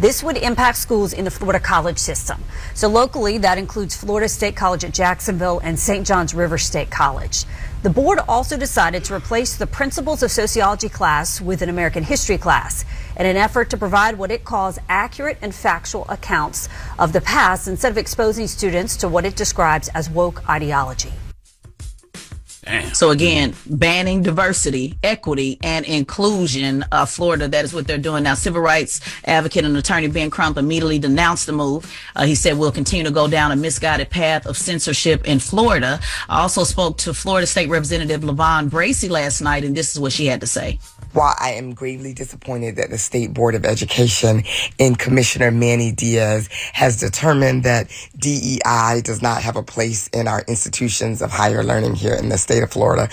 This would impact schools in the Florida college system. So locally, that includes Florida State College at Jacksonville and St. John's River State College. The board also decided to replace the Principles of Sociology class with an American History class in an effort to provide what it calls accurate and factual accounts of the past instead of exposing students to what it describes as woke ideology. Damn. So again, banning diversity, equity, and inclusion. Florida, that is what they're doing now. Civil rights advocate and attorney Ben Crump immediately denounced the move. He said, we'll continue to go down a misguided path of censorship in Florida. I also spoke to Florida State Representative LaVon Bracey last night, and this is what she had to say. While I am gravely disappointed that the State Board of Education and Commissioner Manny Diaz has determined that DEI does not have a place in our institutions of higher learning here in the state of Florida,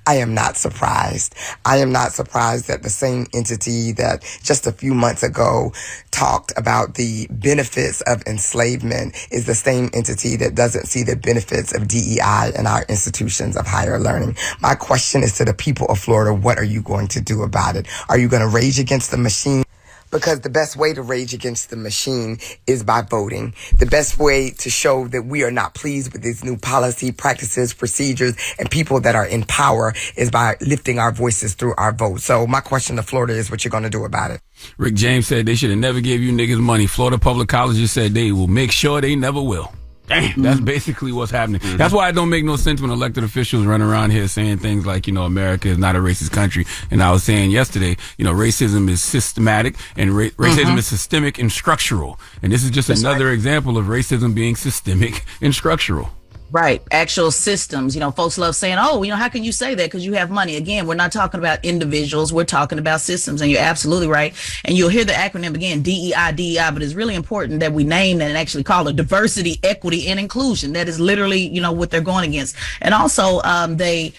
I am not surprised. I am not surprised that the same entity that just a few months ago talked about the benefits of enslavement is the same entity that doesn't see the benefits of DEI in our institutions of higher learning. My question is to the people of Florida, what are you going to do about it? Are you going to rage against the machine? Because the best way to rage against the machine is by voting. The best way to show that we are not pleased with these new policy, practices, procedures, and people that are in power is by lifting our voices through our vote. So my question to Florida is what you're going to do about it. Rick James said they should have never gave you niggas money. Florida public colleges said they will make sure they never will. Damn, that's basically what's happening. That's why it don't make no sense when elected officials run around here saying things like, America is not a racist country. And I was saying yesterday, racism is systematic and racism is systemic and structural. And this is just another example of racism being systemic and structural. Right. Actual systems. Folks love saying, how can you say that? Because you have money. Again, we're not talking about individuals. We're talking about systems. And you're absolutely right. And you'll hear the acronym again, DEI, but it's really important that we name and actually call it diversity, equity, and inclusion. That is literally, what they're going against. And also, they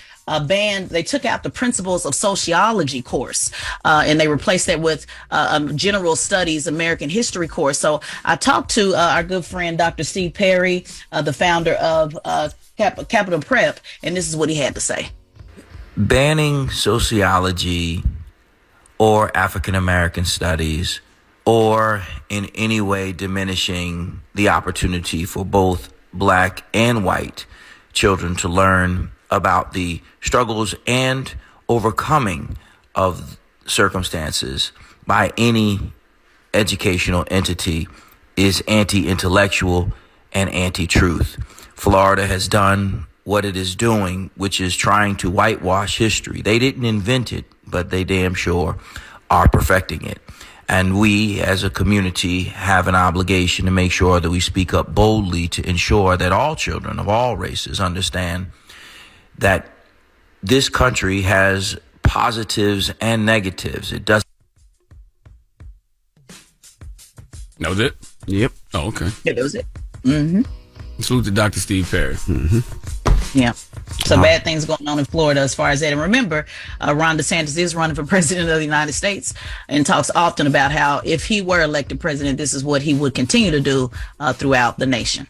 took out the Principles of Sociology course, and they replaced that with a General Studies American History course. So I talked to our good friend, Dr. Steve Perry, the founder of Capital Prep, and this is what he had to say. Banning sociology or African American studies or in any way diminishing the opportunity for both black and white children to learn about the struggles and overcoming of circumstances by any educational entity is anti-intellectual and anti-truth. Florida has done what it is doing, which is trying to whitewash history. They didn't invent it, but they damn sure are perfecting it. And we as a community have an obligation to make sure that we speak up boldly to ensure that all children of all races understand that this country has positives and negatives. It doesn't. That was it? Yep. Oh, okay. Yeah, that was it. Mm-hmm. Salute to Dr. Steve Perry. Mm-hmm. Yeah. So bad things going on in Florida as far as that. And remember, Ron DeSantis is running for president of the United States and talks often about how if he were elected president, this is what he would continue to do throughout the nation.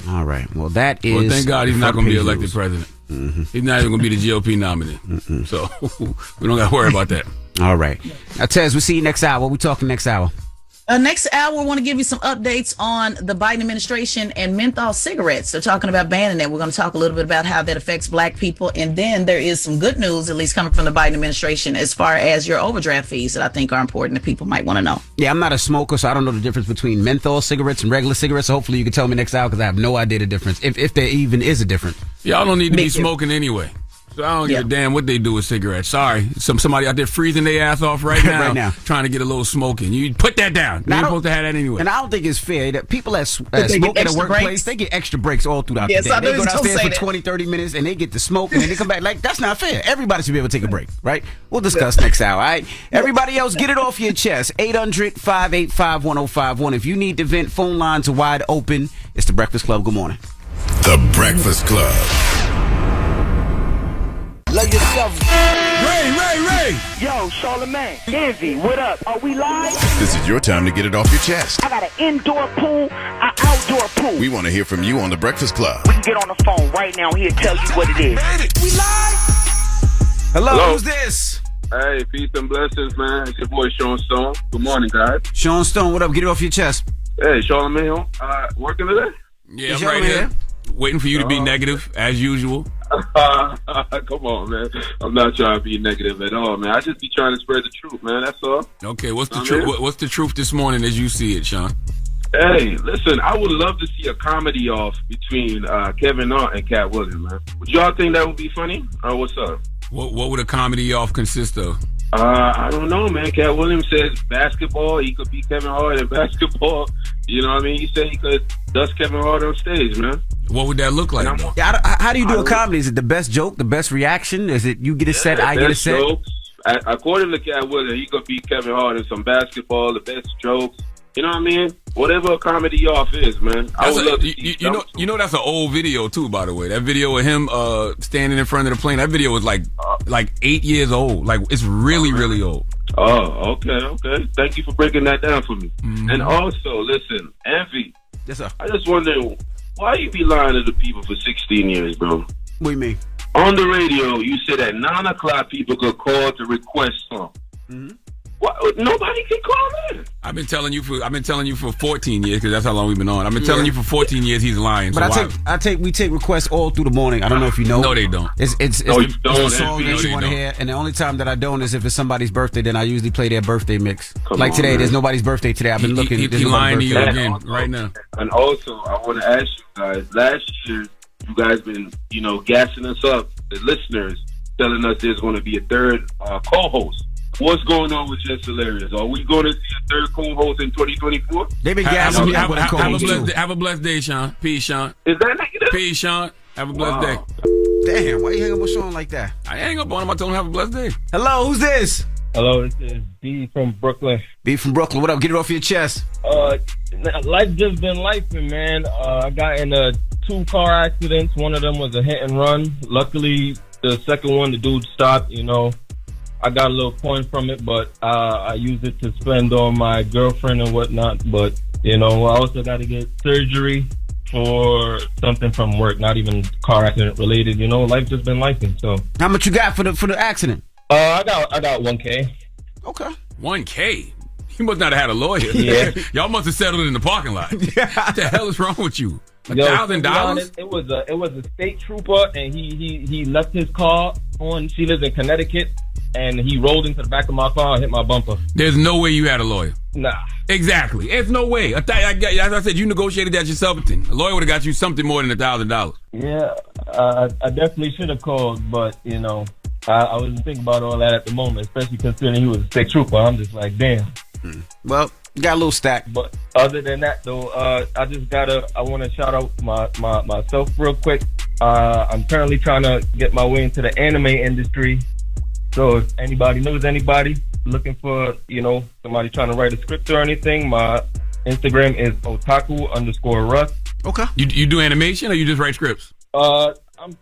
All right. Well, that is. Well, thank God he's not going to be elected president. Mm-hmm. He's not even going to be the GOP nominee. Mm-mm. So we don't got to worry about that. All right. Now, Tez, we'll see you next hour. What we talking next hour? Next hour, I want to give you some updates on the Biden administration and menthol cigarettes. They're talking about banning that. We're going to talk a little bit about how that affects black people. And then there is some good news, at least coming from the Biden administration, as far as your overdraft fees that I think are important that people might want to know. Yeah, I'm not a smoker, so I don't know the difference between menthol cigarettes and regular cigarettes. So hopefully you can tell me next hour because I have no idea the difference, if there even is a difference. Y'all don't need to be smoking anyway. So I don't give a damn what they do with cigarettes. Sorry. Somebody out there freezing their ass off right now, trying to get a little smoking. You put that down. You're supposed to have that anyway. And I don't think it's fair that people that smoke at a workplace, breaks? They get extra breaks all throughout the day. They go downstairs for 20, 30 minutes and they get to smoke and then they come back. Like, that's not fair. Everybody should be able to take a break, right? We'll discuss next hour, all right? Everybody else, get it off your chest. 800-585-1051. If you need to vent, phone lines are wide open. It's The Breakfast Club. Good morning. The Breakfast Club. Love yourself. Ray. Yo, Charlamagne, Envy, what up? Are we live? This is your time to get it off your chest. I got an indoor pool, an outdoor pool. We want to hear from you on The Breakfast Club. We can get on the phone right now here and tell you what it is. We live? Hello, who's this? Hey, peace and blessings, man. It's your boy Sean Stone. Good morning, guys. Sean Stone, what up? Get it off your chest. Hey, Charlamagne, working today? Yeah, I'm right here. Waiting for you to be negative, as usual. Come on, man. I'm not trying to be negative at all, man. I just be trying to spread the truth, man. That's all. Okay, what's the truth? What's the truth this morning as you see it, Sean? Hey, listen, I would love to see a comedy off between Kevin Hart and Cat Williams, man. Would y'all think that would be funny? Or what's up? What would a comedy off consist of? I don't know, man. Cat Williams says basketball. He could beat Kevin Hart in basketball. You know what I mean? He said he could dust Kevin Hart on stage, man. What would that look like? How do you do a comedy? Is it the best joke, the best reaction? Is it you get a set, I get a set? Jokes. According to Cat Williams, he could beat Kevin Hart in some basketball, the best jokes. You know what I mean? Whatever a comedy off is, man. I would love to see you know that's an old video too, by the way. That video of him standing in front of the plane. That video was like 8 years old. Like it's really old. Oh, okay. Thank you for breaking that down for me. Mm-hmm. And also, listen, Envy. Yes, sir. I just wonder why you be lying to the people for 16 years, bro. What do you mean? On the radio, you said at 9 o'clock people could call to request something. Mm-hmm. What? Nobody can call in. I've been telling you for 14 years because that's how long we've been on. I've been telling you for 14 years he's lying. But we take requests all through the morning. I don't know if you know. No, they don't. It's a song that you want to hear, and the only time that I don't is if it's somebody's birthday. Then I usually play their birthday mix. Come on, today, man. There's nobody's birthday today. I've been looking. He's lying to you again right now. And also, I want to ask you guys. Last year, you guys been gassing us up, the listeners, telling us there's going to be a third co-host. What's going on with Just Hilarious? Are we going to see a third co-host in 2024? They've been gassing me up with a co-host too. Have a blessed day, Sean. Peace, Sean. Is that negative? Peace, Sean. Have a blessed day. Damn, why you hang up with Sean like that? I hang up on him. I told him have a blessed day. Hello, who's this? Hello, this is B from Brooklyn. B from Brooklyn. What up? Get it off your chest. Life just been lifing, man. I got in 2 car accidents. One of them was a hit and run. Luckily, the second one, the dude stopped, I got a little point from it, but I used it to spend on my girlfriend and whatnot. But, I also got to get surgery for something from work, not even car accident related. Life just been lifing. So, how much you got for the accident? I got $1K. Okay. $1K? You must not have had a lawyer. Yeah. Y'all must have settled in the parking lot. What the hell is wrong with you? $1,000? It was a state trooper, and he left his car on. She lives in Connecticut, and he rolled into the back of my car and hit my bumper. There's no way you had a lawyer. Nah. Exactly. There's no way. As I said, you negotiated that yourself. A lawyer would have got you something more than $1,000. Yeah, I definitely should have called, but I wasn't thinking about all that at the moment, especially considering he was a state trooper. I'm just like, damn. Well, you got a little stack. But other than that, though, I want to shout out myself real quick. I'm currently trying to get my way into the anime industry. So if anybody knows anybody looking for, somebody trying to write a script or anything, my Instagram is otaku_Russ. Okay. You do animation or you just write scripts? I'm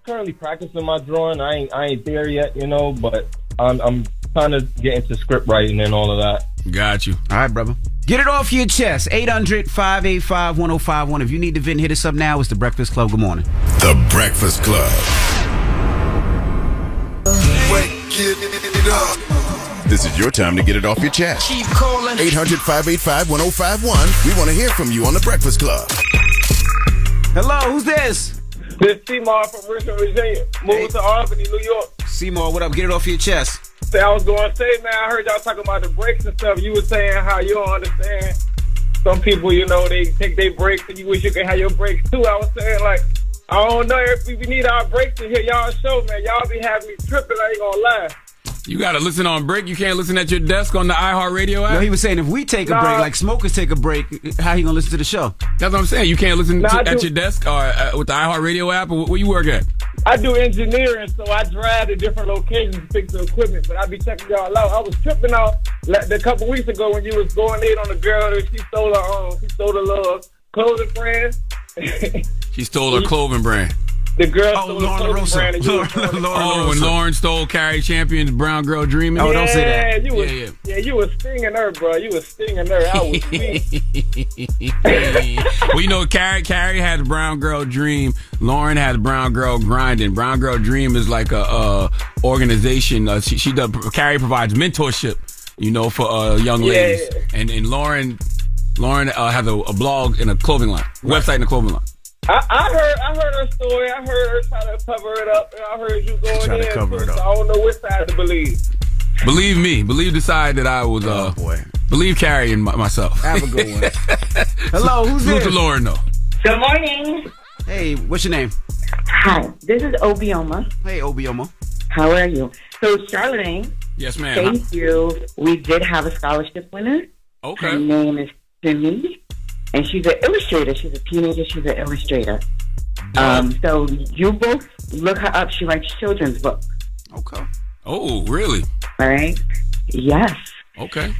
currently practicing my drawing. I ain't there yet, but I'm trying to get into script writing and all of that. Got you. All right, brother. Get it off your chest. 800-585-1051. If you need to vent, hit us up now. It's The Breakfast Club. Good morning. The Breakfast Club. This is your time to get it off your chest. Keep calling. 800-585-1051. We want to hear from you on The Breakfast Club. Hello, who's this? This is Seymour from Richmond, Virginia. Moved to Albany, New York. Seymour, what up? Get it off your chest. I was going to say, man, I heard y'all talking about the breaks and stuff. You were saying how you don't understand. Some people, they take their breaks and you wish you could have your breaks too. I was saying, I don't know if we need our breaks to hear y'all show, man. Y'all be having me tripping. I ain't going to lie. You got to listen on break. You can't listen at your desk on the iHeartRadio app? No, he was saying if we take a break, like smokers take a break, how you going to listen to the show? That's what I'm saying. You can't listen at your desk or with the iHeartRadio app? Or where you work at? I do engineering, so I drive to different locations to fix the equipment, but I be checking y'all out. I was tripping out a couple weeks ago when you was going in on the girl that she stole her little clothing brand. She stole her clothing brand. The girl Oh, stole Lauren the clothing brand and you was When Lauren stole Carrie Champion's Brown Girl Dreaming. Oh, don't say that. You was, you was stinging her, bro. You was stinging her. I was sweet. Well, you know, Carrie had Brown Girl Dream. Lauren had Brown Girl Grinding. Brown Girl Dream is like a organization. She does. Carrie provides mentorship, you know, for young ladies. And Lauren has a blog and a clothing line, website and a clothing line. I heard her story. I heard her try to cover it up, and I heard you going in. So I don't know which side to believe. Believe me. Believe the side that I was. Believe Carrie and myself. Have a good one. Hello, who's this? Salute to Lauren, though. Good morning. Hey, what's your name? Hi, this is Obioma. Hey, Obioma. How are you? So, Charlamagne. Yes, ma'am. Thank you. We did have a scholarship winner. Okay. Her name is Simi, and she's an illustrator. She's a teenager. She's an illustrator. So you both look her up. She writes children's books. Okay. Oh, really? All right. Yes. Okay.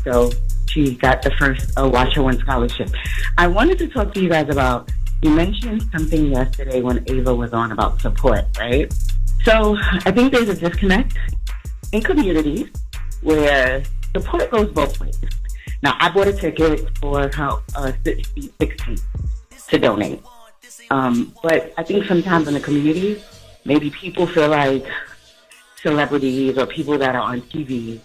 So she got the first Watch Her Win scholarship. I wanted to talk to you guys about, you mentioned something yesterday when Ava was on about support, right? So I think there's a disconnect in communities where support goes both ways. Now, I bought a ticket for 16 to donate. But I think sometimes in the community, maybe people feel like celebrities or people that are on TV,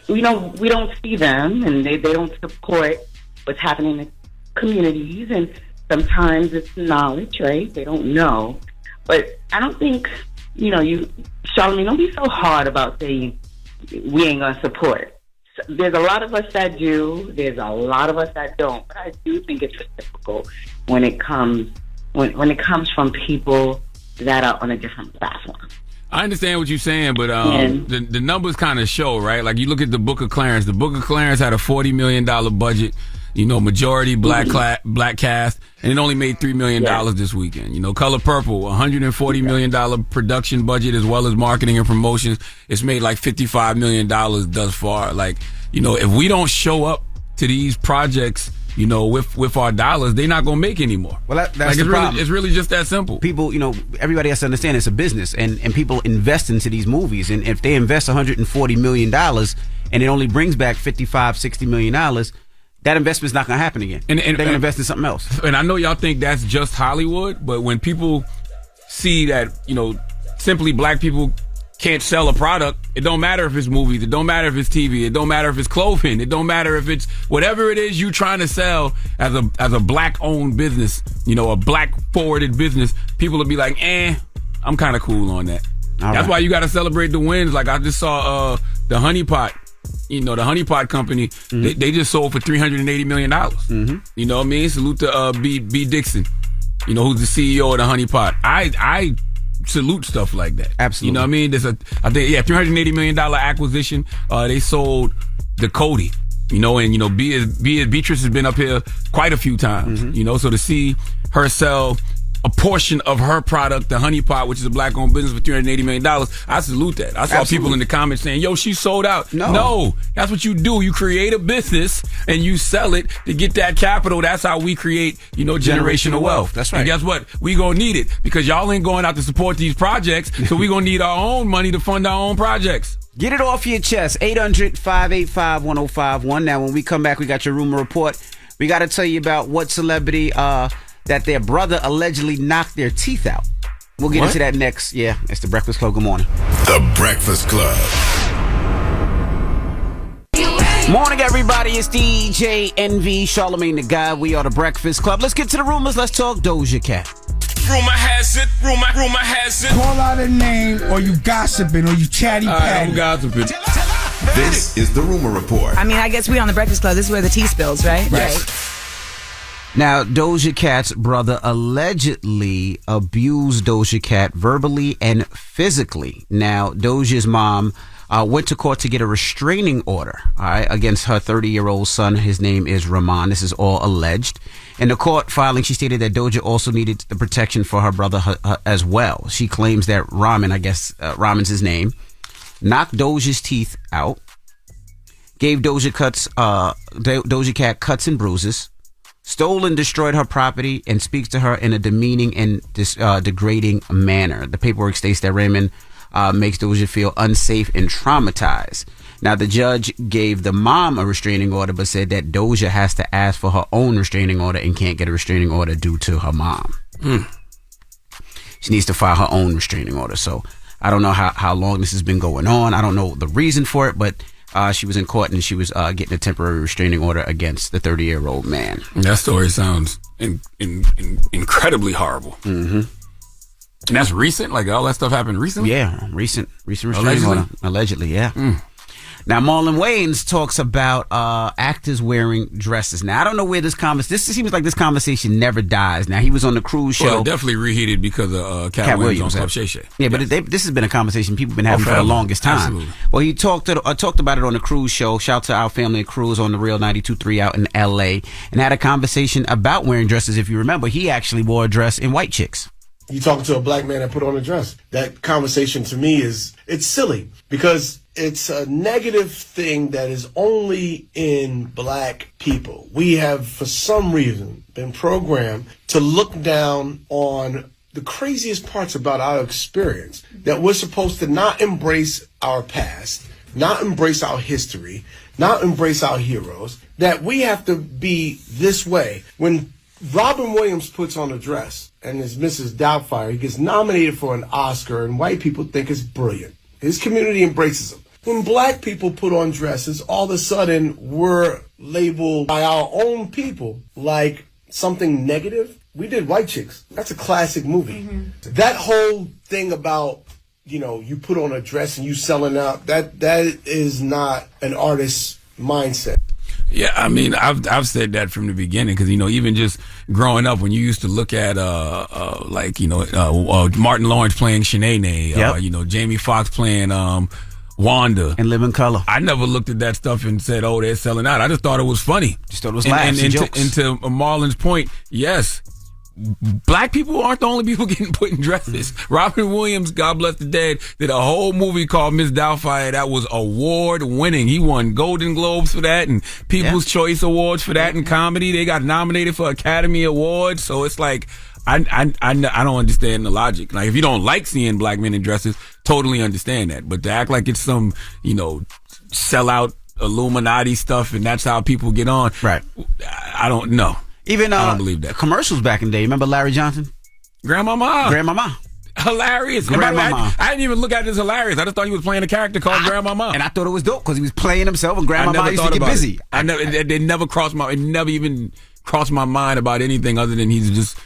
we don't see them, and they don't support what's happening in the communities. And sometimes it's knowledge, right? They don't know. But I don't think, Charlamagne, don't be so hard about saying we ain't going to support. There's a lot of us that do. There's a lot of us that don't. But I do think it's reciprocal when it comes from people that are on a different platform. I understand what you're saying, but the numbers kind of show, right? Like you look at the Book of Clarence. The Book of Clarence had a $40 million budget, majority black cast, and it only made $3 million this weekend. Color Purple, $140 million production budget as well as marketing and promotions. It's made like $55 million thus far. Like, if we don't show up to these projects, with our dollars, they're not going to make anymore. Well, that's the problem. It's really just that simple. People, everybody has to understand it's a business, and people invest into these movies. And if they invest $140 million and it only brings back $55-60 million, that investment's not going to happen again. And they're going to invest in something else. And I know y'all think that's just Hollywood, but when people see that, simply black people can't sell a product, it don't matter if it's movies, it don't matter if it's TV, it don't matter if it's clothing, it don't matter if it's whatever it is you trying to sell as a black owned business, a black forwarded business, people will be like, I'm kind of cool on that. That's why you got to celebrate the wins. Like I just saw the Honey Pot, the Honey Pot company, they just sold for $380 million. Mm-hmm. You know what I mean? Salute to B. Dixon, who's the CEO of the Honey Pot. I salute stuff like that. Absolutely. You know what I mean? There's $380 million acquisition. They sold the Cody, and Beatrice has been up here quite a few times, so to see her sell a portion of her product, the Honey Pot, which is a black-owned business for $380 million, I salute that. I saw people in the comments saying, yo, she sold out. No, that's what you do. You create a business and you sell it to get that capital. That's how we create, generational wealth. That's right. And guess what? We gonna need it because y'all ain't going out to support these projects, so we gonna need our own money to fund our own projects. Get it off your chest. 800-585-1051. Now, when we come back, we got your rumor report. We got to tell you about what celebrity that their brother allegedly knocked their teeth out. We'll get into that next. Yeah, it's The Breakfast Club. Good morning. The Breakfast Club. Morning, everybody. It's DJ NV, Charlamagne the Guy. We are The Breakfast Club. Let's get to the rumors. Let's talk Doja Cat. Rumor has it. Rumor has it. Call out a name, or you gossiping, or you chatty patty. I'm gossiping. This is the rumor report. I guess we on The Breakfast Club. This is where the tea spills, right? Right. Now, Doja Cat's brother allegedly abused Doja Cat verbally and physically. Now, Doja's mom went to court to get a restraining order, against her 30-year-old son. His name is Ramon. This is all alleged. In the court filing, she stated that Doja also needed the protection for her brother as well. She claims that Ramen, Ramen's his name, knocked Doja's teeth out, gave Doja Cat cuts and bruises, stole and destroyed her property, and speaks to her in a demeaning and degrading manner. The paperwork states that Raymond makes Doja feel unsafe and traumatized. Now, the judge gave the mom a restraining order, but said that Doja has to ask for her own restraining order and can't get a restraining order due to her mom. She needs to file her own restraining order. So I don't know how long this has been going on. I don't know the reason for it, but she was in court and she was getting a temporary restraining order against the 30-year-old man. That story sounds incredibly horrible. Mm-hmm. And that's recent? Like, all that stuff happened recently? Yeah, recent restraining order. Allegedly, yeah. Now, Marlon Wayans talks about actors wearing dresses. Now, I don't know where this seems like this conversation never dies. Now, he was on the cruise show. Well, it definitely reheated because of Cat Williams on Club Shay Shay. Yeah, but this has been a conversation people have been having for the longest time. Absolutely. Well, he talked about it on the cruise show. Shout out to our family of Cruise on the Real 92.3 out in L.A. and had a conversation about wearing dresses. If you remember, he actually wore a dress in White Chicks. You talking to a black man that put on a dress. That conversation to me it's silly because it's a negative thing that is only in black people. We have, for some reason, been programmed to look down on the craziest parts about our experience, that we're supposed to not embrace our past, not embrace our history, not embrace our heroes, that we have to be this way. When Robin Williams puts on a dress and is Mrs. Doubtfire, he gets nominated for an Oscar, and white people think it's brilliant. His community embraces him. When black people put on dresses, all of a sudden we're labeled by our own people like something negative. We did White Chicks. That's a classic movie. Mm-hmm. That whole thing about, you put on a dress and you selling out, that is not an artist's mindset. Yeah, I mean, I've said that from the beginning because, even just growing up when you used to look at, Martin Lawrence playing Shanae, Jamie Foxx playing Wanda. And Live in Color. I never looked at that stuff and said, oh, they're selling out. I just thought it was funny. Just thought it was laughs and jokes. And to Marlon's point, yes, black people aren't the only people getting put in dresses. Robin Williams, God bless the dead, did a whole movie called Miss Doubtfire that was award winning. He won Golden Globes for that and People's Choice Awards for that in comedy. They got nominated for Academy Awards. So it's like, I don't understand the logic. Like, if you don't like seeing black men in dresses, totally understand that. But to act like it's some, sellout Illuminati stuff and that's how people get on. Right. I don't know. Even I don't believe that. Commercials back in the day. Remember Larry Johnson? Grandmama. Hilarious. Grandmama. I didn't even look at it as hilarious. I just thought he was playing a character called Grandmama. And I thought it was dope because he was playing himself and Grandmama used to get busy. It never even crossed my mind about anything other than he's just,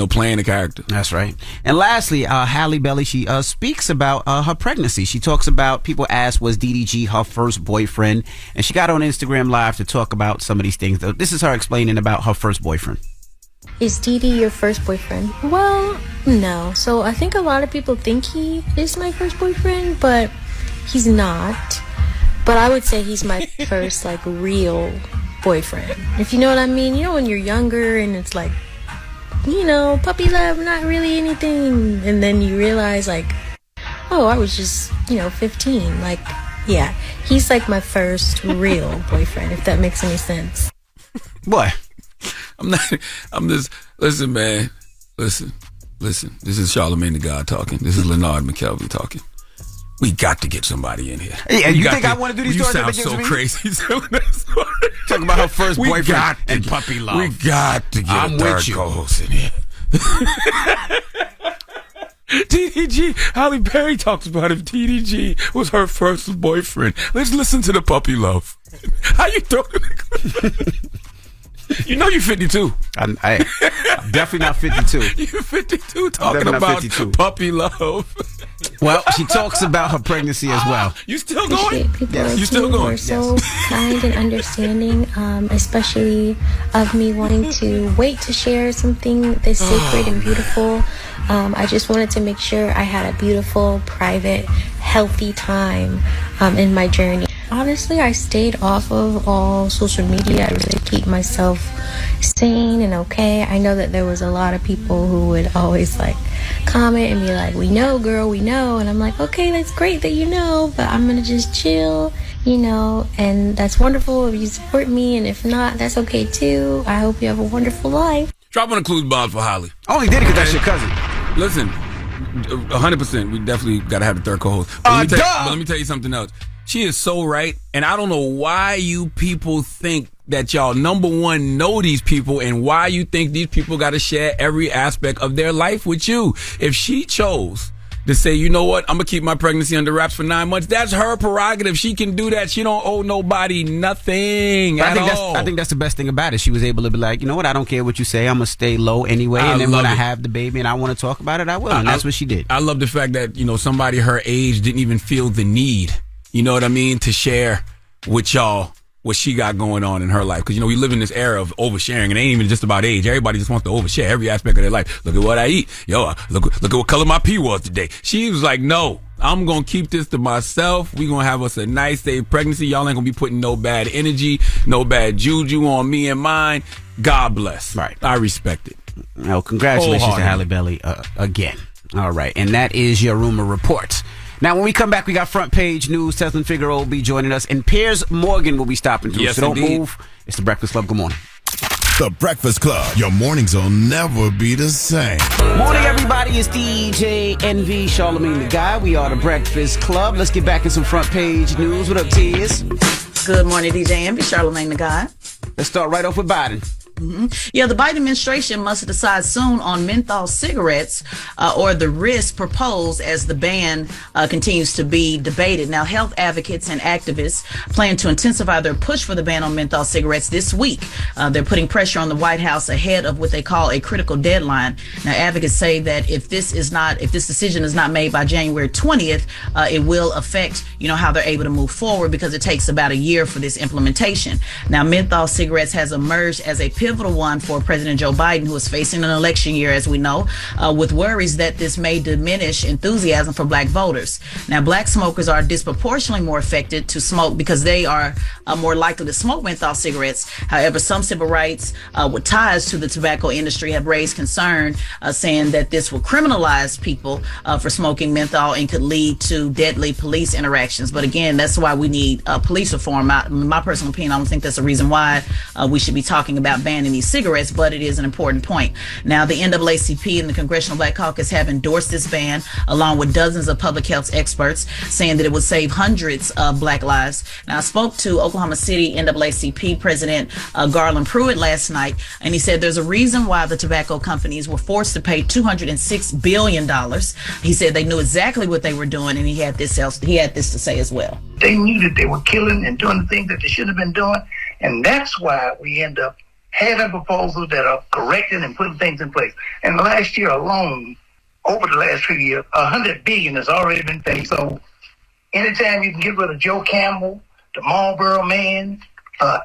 playing a character. That's right. And lastly, Halle Belly, she speaks about her pregnancy. She talks about, people ask, was DDG her first boyfriend? And she got on Instagram Live to talk about some of these things. This is her explaining about her first boyfriend. Is Didi your first boyfriend? Well, no. So I think a lot of people think he is my first boyfriend, but he's not. But I would say he's my first, real boyfriend. If you know what I mean. When you're younger and it's like, puppy love, not really anything. And then you realize, oh, I was just, 15. Yeah, he's my first real boyfriend, if that makes any sense. Boy. Listen, man. Listen. This is Charlamagne the God talking. This is Leonard McKelvey talking. We got to get somebody in here. Hey, you think I want to do these stories? You sound so crazy telling that story. Talking about her first boyfriend and puppy love. We got to get a third co-host in here. DDG, Halle Berry talks about if DDG was her first boyfriend. Let's listen to the puppy love. How you doing? You're 52. I'm definitely not 52. You're 52 talking about 52. Puppy love. Well, she talks about her pregnancy as well. You still going? Yes. You still going? Are so kind and understanding, especially of me wanting to wait to share something this sacred and beautiful. I just wanted to make sure I had a beautiful, private, healthy time in my journey. Honestly, I stayed off of all social media. I really keep myself sane and okay. I know that there was a lot of people who would always comment and be like, we know, girl, we know. And I'm like, okay, that's great that you know, but I'm going to just chill, and that's wonderful if you support me, and if not, that's okay too. I hope you have a wonderful life. Drop on a clues bomb for Holly. I only did it because that's your cousin. Listen, 100%. We definitely got to have the third co-host. But let me tell you something else. She is so right, and I don't know why you people think that y'all, number one, know these people, and why you think these people got to share every aspect of their life with you. If she chose to say, you know what, I'm going to keep my pregnancy under wraps for 9 months, that's her prerogative. She can do that. She don't owe nobody nothing at all. I think that's the best thing about it. She was able to be like, you know what, I don't care what you say. I'm going to stay low anyway. And then when I have the baby and I want to talk about it, I will. And that's what she did. I love the fact that, somebody her age didn't even feel the need, you know what I mean, to share with y'all what she got going on in her life. Because, we live in this era of oversharing. It ain't even just about age. Everybody just wants to overshare every aspect of their life. Look at what I eat. Yo, look at what color my pee was today. She was like, no, I'm going to keep this to myself. We going to have us a nice, safe pregnancy. Y'all ain't going to be putting no bad energy, no bad juju on me and mine. God bless. Right. I respect it. Well, congratulations to Halle Belly again. All right. And that is your rumor report. Now, when we come back, we got front page news. Tesla Figueroa will be joining us, and Piers Morgan will be stopping through. Yes, so don't indeed. move. It's the Breakfast Club. Good morning. The Breakfast Club. Your mornings will never be the same. Morning, everybody. It's DJ Envy, Charlamagne the Guy. We are the Breakfast Club. Let's get back in some front page news. What up, Tiz? Good morning, DJ Envy, Charlamagne the Guy. Let's start right off with Biden. Yeah, the Biden administration must decide soon on menthol cigarettes or the risk proposed as the ban continues to be debated. Now, health advocates and activists plan to intensify their push for the ban on menthol cigarettes this week. They're putting pressure on the White House ahead of what they call a critical deadline. Now, advocates say that if this decision is not made by January 20th, it will affect, how they're able to move forward because it takes about a year for this implementation. Now, menthol cigarettes has emerged as a pivotal one for President Joe Biden, who is facing an election year, as we know, with worries that this may diminish enthusiasm for black voters. Now, black smokers are disproportionately more affected to smoke because they are more likely to smoke menthol cigarettes. However, some civil rights with ties to the tobacco industry have raised concern, saying that this will criminalize people for smoking menthol and could lead to deadly police interactions. But again, that's why we need police reform. My personal opinion, I don't think that's a reason why we should be talking about banning these cigarettes, but it is an important point. Now, the NAACP and the Congressional Black Caucus have endorsed this ban, along with dozens of public health experts, saying that it would save hundreds of black lives. Now, I spoke to Oklahoma City NAACP President Garland Pruitt last night, and he said there's a reason why the tobacco companies were forced to pay $206 billion. He said they knew exactly what they were doing, and he had this to say as well. They knew that they were killing and doing the things that they shouldn't have been doing, and that's why we end up having proposals that are correcting and putting things in place. And last year alone, over the last 3 years, $100 billion has already been paid. So anytime you can get rid of Joe Campbell, the Marlboro Man,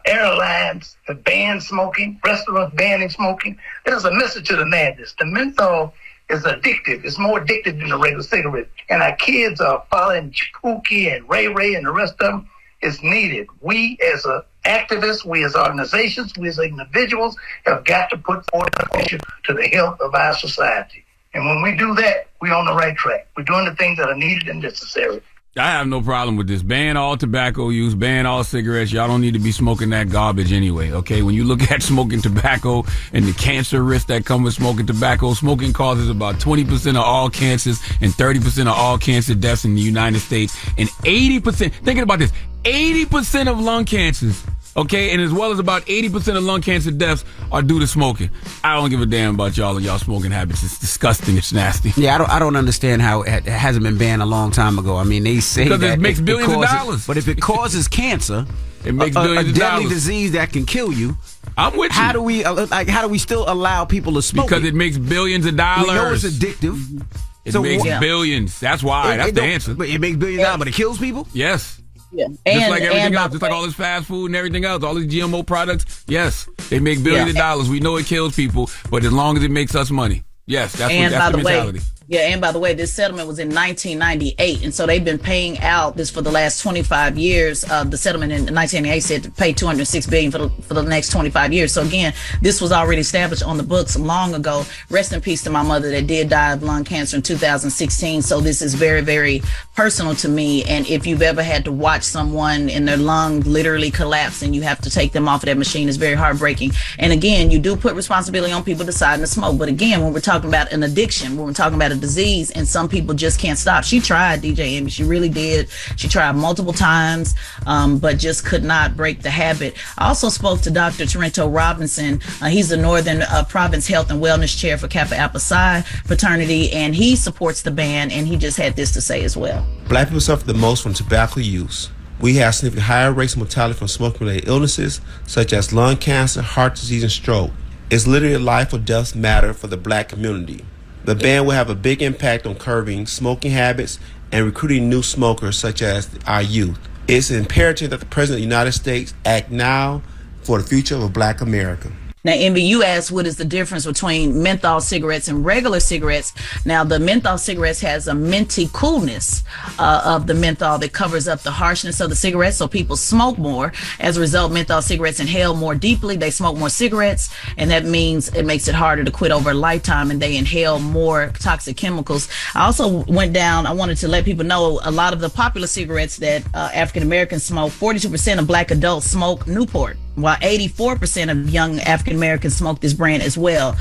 airlines that ban smoking, restaurants banning smoking, there's a message to the madness. The menthol is addictive. It's more addictive than the regular cigarette. And our kids are following Pookie and Ray Ray and the rest of them. It's needed. We as activists, we as organizations, we as individuals have got to put forward attention to the health of our society. And when we do that, we're on the right track. We're doing the things that are needed and necessary. I have no problem with this. Ban all tobacco use, ban all cigarettes. Y'all don't need to be smoking that garbage anyway, okay? When you look at smoking tobacco and the cancer risk that comes with smoking tobacco, smoking causes about 20% of all cancers and 30% of all cancer deaths in the United States. And 80%, thinking about this, 80% of lung cancers, okay, and as well as about 80% of lung cancer deaths are due to smoking. I don't give a damn about y'all and y'all smoking habits. It's disgusting. It's nasty. Yeah, I don't understand how it hasn't been banned a long time ago. I mean, they say because that it makes billions of dollars. But if it causes cancer, it makes billions of dollars. A deadly disease that can kill you. I'm with you. How do we still allow people to smoke? Because it makes billions of dollars. We know it's addictive. It makes billions. That's why. That's the answer. But it makes billions of dollars, but it kills people? Yes. Yeah. Just like everything else, just like all this fast food and everything else, all these GMO products, yes, they make billions of dollars. We know it kills people, but as long as it makes us money, yes, that's the mentality. Yeah, and by the way, this settlement was in 1998, and so they've been paying out this for the last 25 years. The settlement in 1998 said to pay $206 billion for the next 25 years. So again, this was already established on the books long ago. Rest in peace to my mother that did die of lung cancer in 2016. So this is very, very personal to me. And if you've ever had to watch someone in their lung literally collapse and you have to take them off of that machine, it's very heartbreaking. And again, you do put responsibility on people deciding to smoke. But again, when we're talking about an addiction, when we're talking about a disease, and some people just can't stop. She tried, DJ Envy. She really did. She tried multiple times, but just could not break the habit. I also spoke to Dr. Torrento Robinson. He's the Northern Province Health and Wellness Chair for Kappa Alpha Psi fraternity, and he supports the ban, and he just had this to say as well. Black people suffer the most from tobacco use. We have significantly higher rates of mortality from smoking-related illnesses, such as lung cancer, heart disease, and stroke. It's literally a life or death matter for the black community. The ban will have a big impact on curbing smoking habits and recruiting new smokers such as our youth. It's imperative that the President of the United States act now for the future of Black America. Now, Envy, you asked what is the difference between menthol cigarettes and regular cigarettes. Now, the menthol cigarettes has a minty coolness of the menthol that covers up the harshness of the cigarette, so people smoke more. As a result, menthol cigarettes inhale more deeply. They smoke more cigarettes, and that means it makes it harder to quit over a lifetime, and they inhale more toxic chemicals. I also went down, I wanted to let people know a lot of the popular cigarettes that African Americans smoke, 42% of black adults smoke Newport, while 84% of young African Americans smoke this brand as well.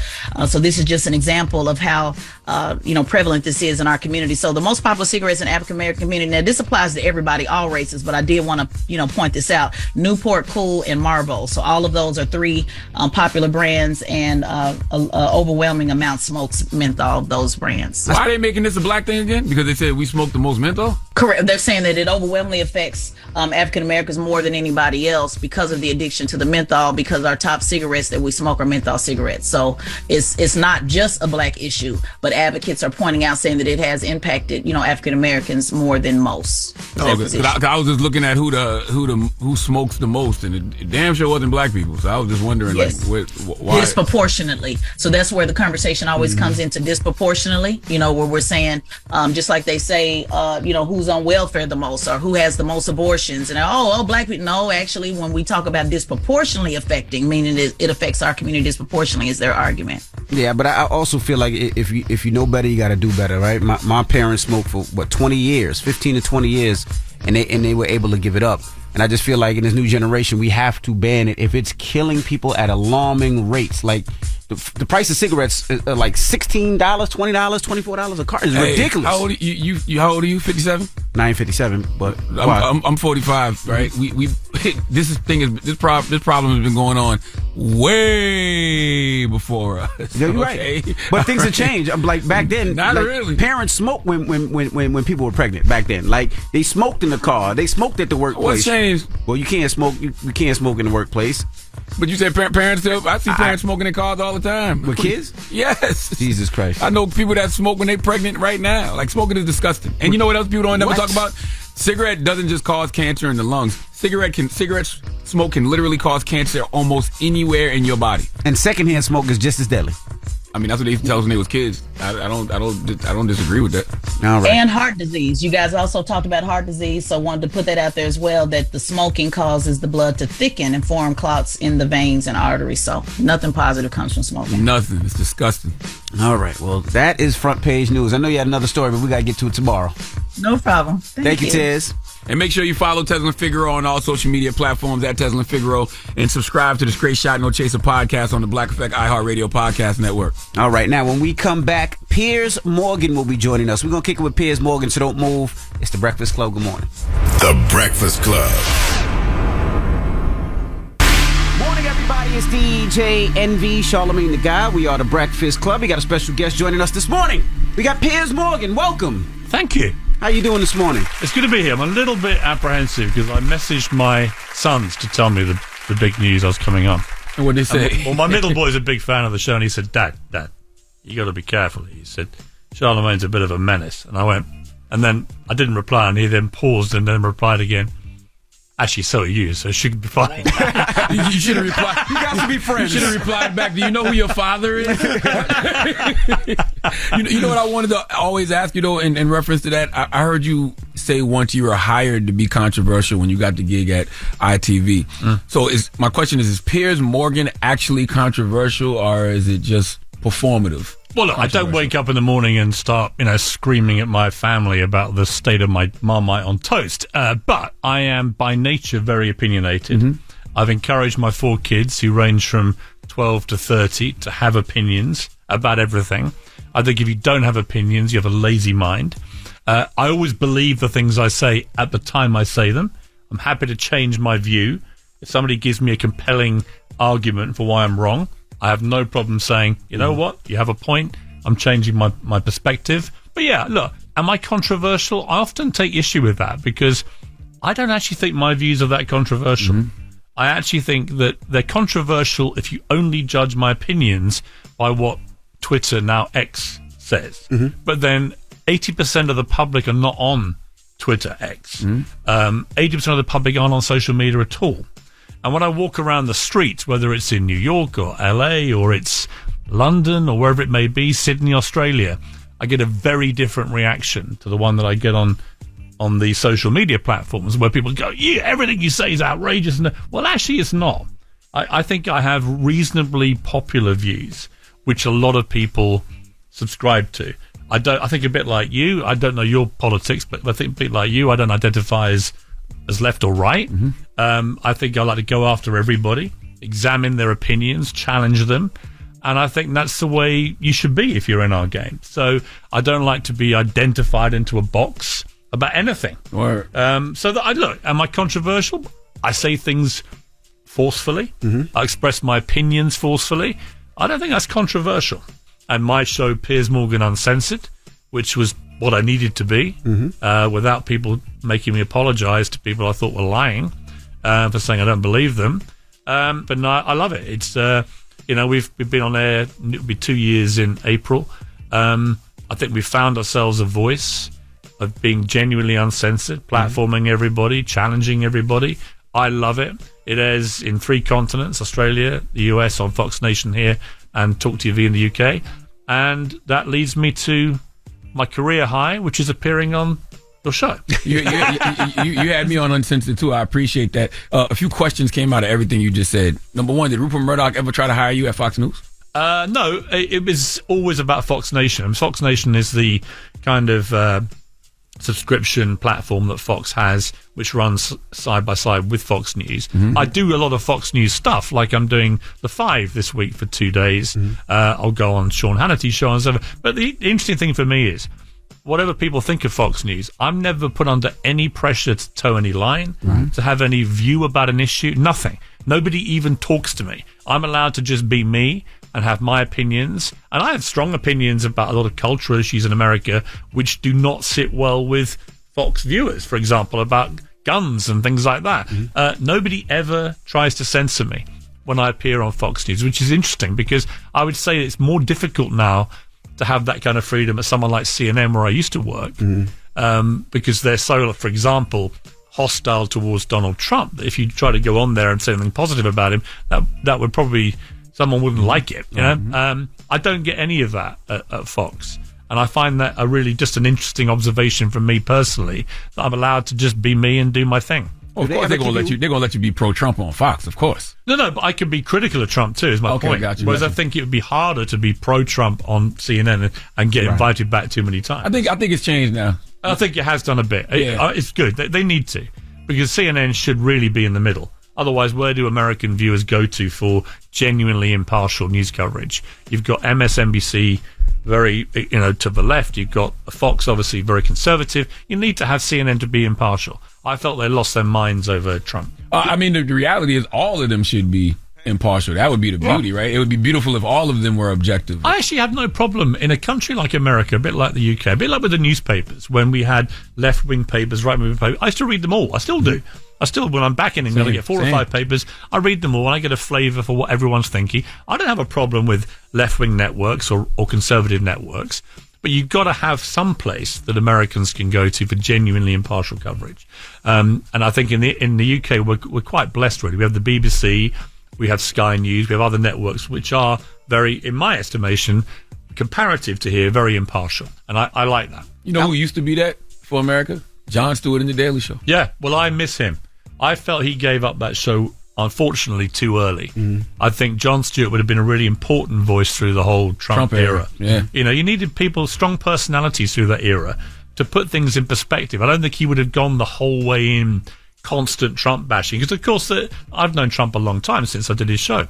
So this is just an example of how prevalent this is in our community. So the most popular cigarettes in the African American community, now this applies to everybody, all races, but I did want to point this out: Newport, Cool, and Marlboro. So all of those are three popular brands, and overwhelming amount smokes menthol, those brands. Why are they making this a black thing again? Because they said we smoke the most menthol? Correct. They're saying that it overwhelmingly affects African Americans more than anybody else because of the addiction to the menthol, because our top cigarettes that we smoke are menthol cigarettes. So it's not just a black issue, but advocates are pointing out, saying that it has impacted African Americans more than most. I was just looking at who smokes the most, and it damn sure wasn't black people. So I was just wondering, yes, why disproportionately. So that's where the conversation always comes into disproportionately. Where we're saying, just like they say, who's on welfare the most, or who has the most abortions, and black people. No, actually, when we talk about disproportionately affecting, meaning it affects our community disproportionately, is their argument. Yeah, but I also feel like if you know better, you got to do better, right? My parents smoked for 20 years, 15 to 20 years, and they were able to give it up. And I just feel like in this new generation, we have to ban it if it's killing people at alarming rates. Like the price of cigarettes are like $16, $20, $24 a carton. It's ridiculous. How old are you? How old are you? 57? I ain't 57, but I'm 45. Right? This problem has been going on way before us. Yeah, you're right. But things have changed. Like back then, not really. Parents smoked when people were pregnant back then. Like they smoked in the car. They smoked at the workplace. What's changed? Well, you can't smoke. You can't smoke in the workplace. But you said parents still. I see parents smoking in cars all the time. With kids? Yes. Jesus Christ. I know people that smoke when they're pregnant right now. Like, smoking is disgusting. And you know what else people don't never talk about? Cigarette doesn't just cause cancer in the lungs. Cigarette smoke can literally cause cancer almost anywhere in your body. And secondhand smoke is just as deadly. I mean, that's what they used to tell us when they was kids. I don't disagree with that. All right. And heart disease. You guys also talked about heart disease, so wanted to put that out there as well, that the smoking causes the blood to thicken and form clots in the veins and arteries. So nothing positive comes from smoking. Nothing. It's disgusting. All right. Well, that is front page news. I know you had another story, but we got to get to it tomorrow. No problem. Thank you, Tez. And make sure you follow Tesla Figaro on all social media platforms at Tesla Figaro, and subscribe to the Straight Shot No Chaser podcast on the Black Effect iHeartRadio podcast network. All right, now when we come back, Piers Morgan will be joining us. We're going to kick it with Piers Morgan, so don't move. It's The Breakfast Club. Good morning. The Breakfast Club. Morning, everybody. It's DJ Envy, Charlamagne the Guy. We are The Breakfast Club. We got a special guest joining us this morning. We got Piers Morgan. Welcome. Thank you. How you doing this morning? It's good to be here. I'm a little bit apprehensive because I messaged my sons to tell me the big news I was coming on. And what did they say? Well, my middle boy's a big fan of the show, and he said, Dad, you got to be careful. He said, Charlamagne's a bit of a menace. And I went, and then I didn't reply, and he then paused and then replied again. Actually, so are you, so it should be fine. You should have replied. You guys should be friends. You should have replied back. Do you know who your father is? You know what I wanted to always ask you, though, in reference to that? I heard you say once you were hired to be controversial when you got the gig at ITV. So my question is Piers Morgan actually controversial, or is it just performative? Well, look, I don't wake up in the morning and start, screaming at my family about the state of my Marmite on toast. But I am by nature very opinionated. I've encouraged my 4 kids, who range from 12 to 30, to have opinions about everything. I think if you don't have opinions, you have a lazy mind. I always believe the things I say at the time I say them. I'm happy to change my view. If somebody gives me a compelling argument for why I'm wrong, I have no problem saying, you know what, you have a point, I'm changing my perspective. But yeah, look, am I controversial? I often take issue with that because I don't actually think my views are that controversial. I actually think that they're controversial if you only judge my opinions by what Twitter, now X, says. But then 80% of the public are not on Twitter X. 80% of the public aren't on social media at all. And when I walk around the streets, whether it's in New York or LA or it's London or wherever it may be, Sydney, Australia, I get a very different reaction to the one that I get on the social media platforms, where people go, yeah, everything you say is outrageous. Well, actually, it's not. I think I have reasonably popular views, which a lot of people subscribe to. I think a bit like you. I don't know your politics, but I think a bit like you, I don't identify as left or right. I think I like to go after everybody, examine their opinions, challenge them, and I think that's the way you should be if you're in our game. So I don't like to be identified into a box about anything. So that am I controversial? I say things forcefully. I express my opinions forcefully. I don't think that's controversial. And my show, Piers Morgan Uncensored, which was what I needed to be, without people making me apologize to people I thought were lying for saying I don't believe them. But no, I love it. It's we've been on air. It'll be 2 years in April. I think we found ourselves a voice of being genuinely uncensored, platforming everybody, challenging everybody. I love it. It airs in 3 continents: Australia, the US on Fox Nation here, and Talk TV in the UK. And that leads me to my career high, which is appearing on your show. You had me on Uncensored too. I appreciate that. A few questions came out of everything you just said. Number one, did Rupert Murdoch ever try to hire you at Fox News? No, it was always about Fox Nation. Fox Nation is the kind of subscription platform that Fox has, which runs side by side with Fox News. I do a lot of Fox News stuff, like I'm doing The 5 this week for 2 days. I'll go on Sean Hannity's show and stuff. But the interesting thing for me is, whatever people think of Fox News, I'm never put under any pressure to toe any line, to have any view about an issue, nothing. Nobody even talks to me. I'm allowed to just be me and have my opinions. And I have strong opinions about a lot of cultural issues in America which do not sit well with Fox viewers, for example, about guns and things like that. Nobody ever tries to censor me when I appear on Fox News, which is interesting because I would say it's more difficult now to have that kind of freedom at someone like CNN, where I used to work, because they're so, for example, hostile towards Donald Trump, that if you try to go on there and say something positive about him, that would probably, someone wouldn't like it, you know? I don't get any of that at Fox. And I find that really just an interesting observation from me personally, that I'm allowed to just be me and do my thing. Of course, they're gonna let you be pro-Trump on Fox, of course. No, but I can be critical of Trump too, is my point. Whereas I think it would be harder to be pro-Trump on CNN and get invited back too many times. I think it's changed now. I think it has done a bit. It's good. They need to, because CNN should really be in the middle. Otherwise, where do American viewers go to for genuinely impartial news coverage? You've got MSNBC, very, to the left. You've got Fox, obviously very conservative. You need to have CNN to be impartial. I felt they lost their minds over Trump. I mean, the reality is all of them should be impartial. That would be the beauty, right? It would be beautiful if all of them were objective. I actually have no problem in a country like America, a bit like the UK, a bit like with the newspapers, when we had left-wing papers, right-wing papers. I used to read them all. I still do. When I'm back in England, I get 4 or 5 papers. I read them all, and I get a flavour for what everyone's thinking. I don't have a problem with left-wing networks or conservative networks. But you've got to have some place that Americans can go to for genuinely impartial coverage. And I think in the UK, we're quite blessed, really. We have the BBC, we have Sky News, we have other networks which are very, in my estimation, comparative to here, very impartial. And I like that. You know who used to be that for America? Jon Stewart in The Daily Show. Yeah, well, I miss him. I felt he gave up that show, unfortunately, too early. I think Jon Stewart would have been a really important voice through the whole Trump era. Yeah. You know, you needed people, strong personalities through that era to put things in perspective. I don't think he would have gone the whole way in constant Trump bashing, because, of course, I've known Trump a long time since I did his show.